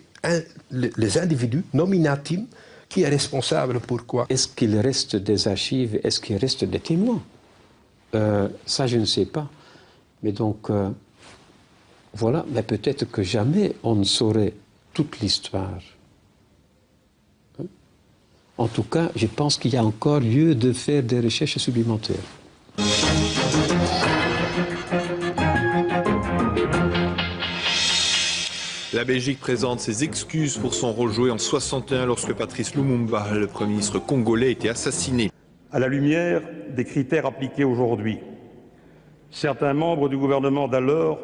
les individus nominatifs qui est responsable, pourquoi. Est-ce qu'il reste des archives? Est-ce qu'il reste des témoins? Ça, je ne sais pas. Mais donc, voilà. Mais peut-être que jamais on ne saurait toute l'histoire. En tout cas, je pense qu'il y a encore lieu de faire des recherches supplémentaires. La Belgique présente ses excuses pour son rôle joué en 61 lorsque Patrice Lumumba, le Premier ministre congolais, était assassiné. À la lumière des critères appliqués aujourd'hui, certains membres du gouvernement d'alors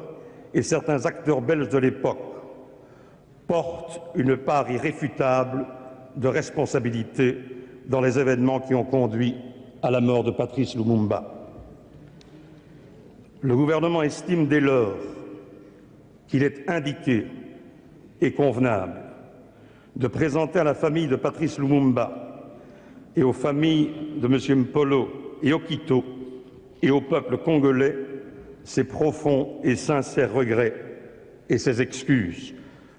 et certains acteurs belges de l'époque portent une part irréfutable de responsabilité dans les événements qui ont conduit à la mort de Patrice Lumumba. Le gouvernement estime dès lors qu'il est indiqué et convenable de présenter à la famille de Patrice Lumumba et aux familles de M. Mpolo et Okito et au peuple congolais ses profonds et sincères regrets et ses excuses.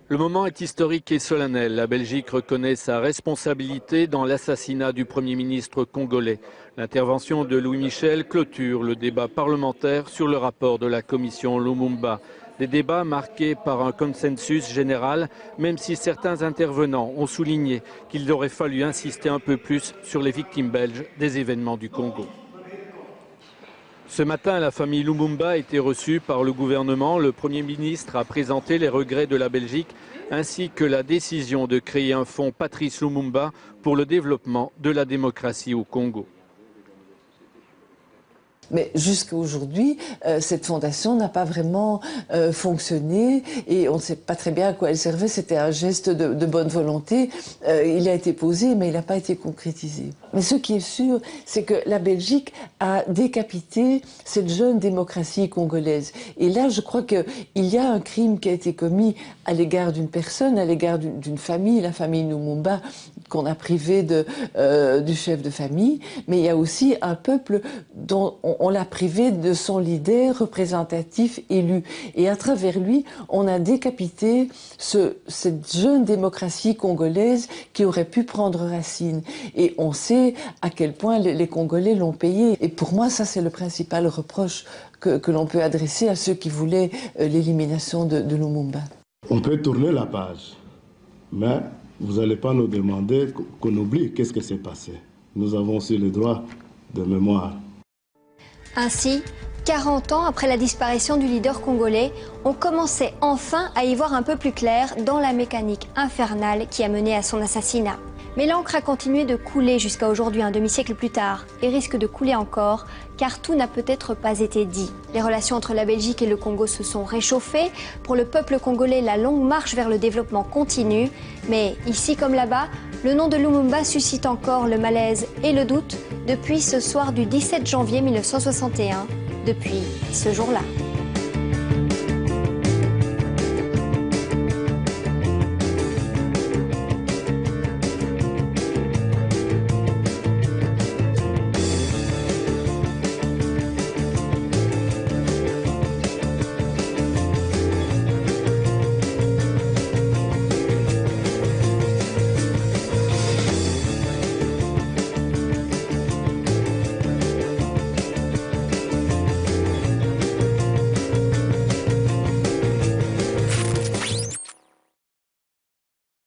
Le moment est historique et solennel. La Belgique reconnaît sa responsabilité dans l'assassinat du Premier ministre congolais. L'intervention de Louis Michel clôture le débat parlementaire sur le rapport de la commission Lumumba. Des débats marqués par un consensus général, même si certains intervenants ont souligné qu'il aurait fallu insister un peu plus sur les victimes belges des événements du Congo. Ce matin, la famille Lumumba a été reçue par le gouvernement. Le Premier ministre a présenté les regrets de la Belgique ainsi que la décision de créer un fonds Patrice Lumumba pour le développement de la démocratie au Congo. Mais jusqu'à aujourd'hui, cette fondation n'a pas vraiment fonctionné et on ne sait pas très bien à quoi elle servait. C'était un geste de bonne volonté. Il a été posé, mais il n'a pas été concrétisé. Mais ce qui est sûr, c'est que la Belgique a décapité cette jeune démocratie congolaise. Et là, je crois qu'il y a un crime qui a été commis à l'égard d'une personne, à l'égard d'une famille, la famille Lumumba, qu'on a privé du chef de famille. Mais il y a aussi un peuple dont on l'a privé de son leader représentatif élu. Et à travers lui, on a décapité cette jeune démocratie congolaise qui aurait pu prendre racine. Et on sait à quel point les Congolais l'ont payé. Et pour moi, ça, c'est le principal reproche que l'on peut adresser à ceux qui voulaient l'élimination de Lumumba. On peut tourner la page, mais vous n'allez pas nous demander qu'on oublie qu'est-ce qui s'est passé. Nous avons aussi le droit de mémoire. Ainsi, 40 ans après la disparition du leader congolais, on commençait enfin à y voir un peu plus clair dans la mécanique infernale qui a mené à son assassinat. Mais l'encre a continué de couler jusqu'à aujourd'hui, un demi-siècle plus tard, et risque de couler encore, car tout n'a peut-être pas été dit. Les relations entre la Belgique et le Congo se sont réchauffées. Pour le peuple congolais, la longue marche vers le développement continue. Mais ici comme là-bas, le nom de Lumumba suscite encore le malaise et le doute depuis ce soir du 17 janvier 1961, depuis ce jour-là.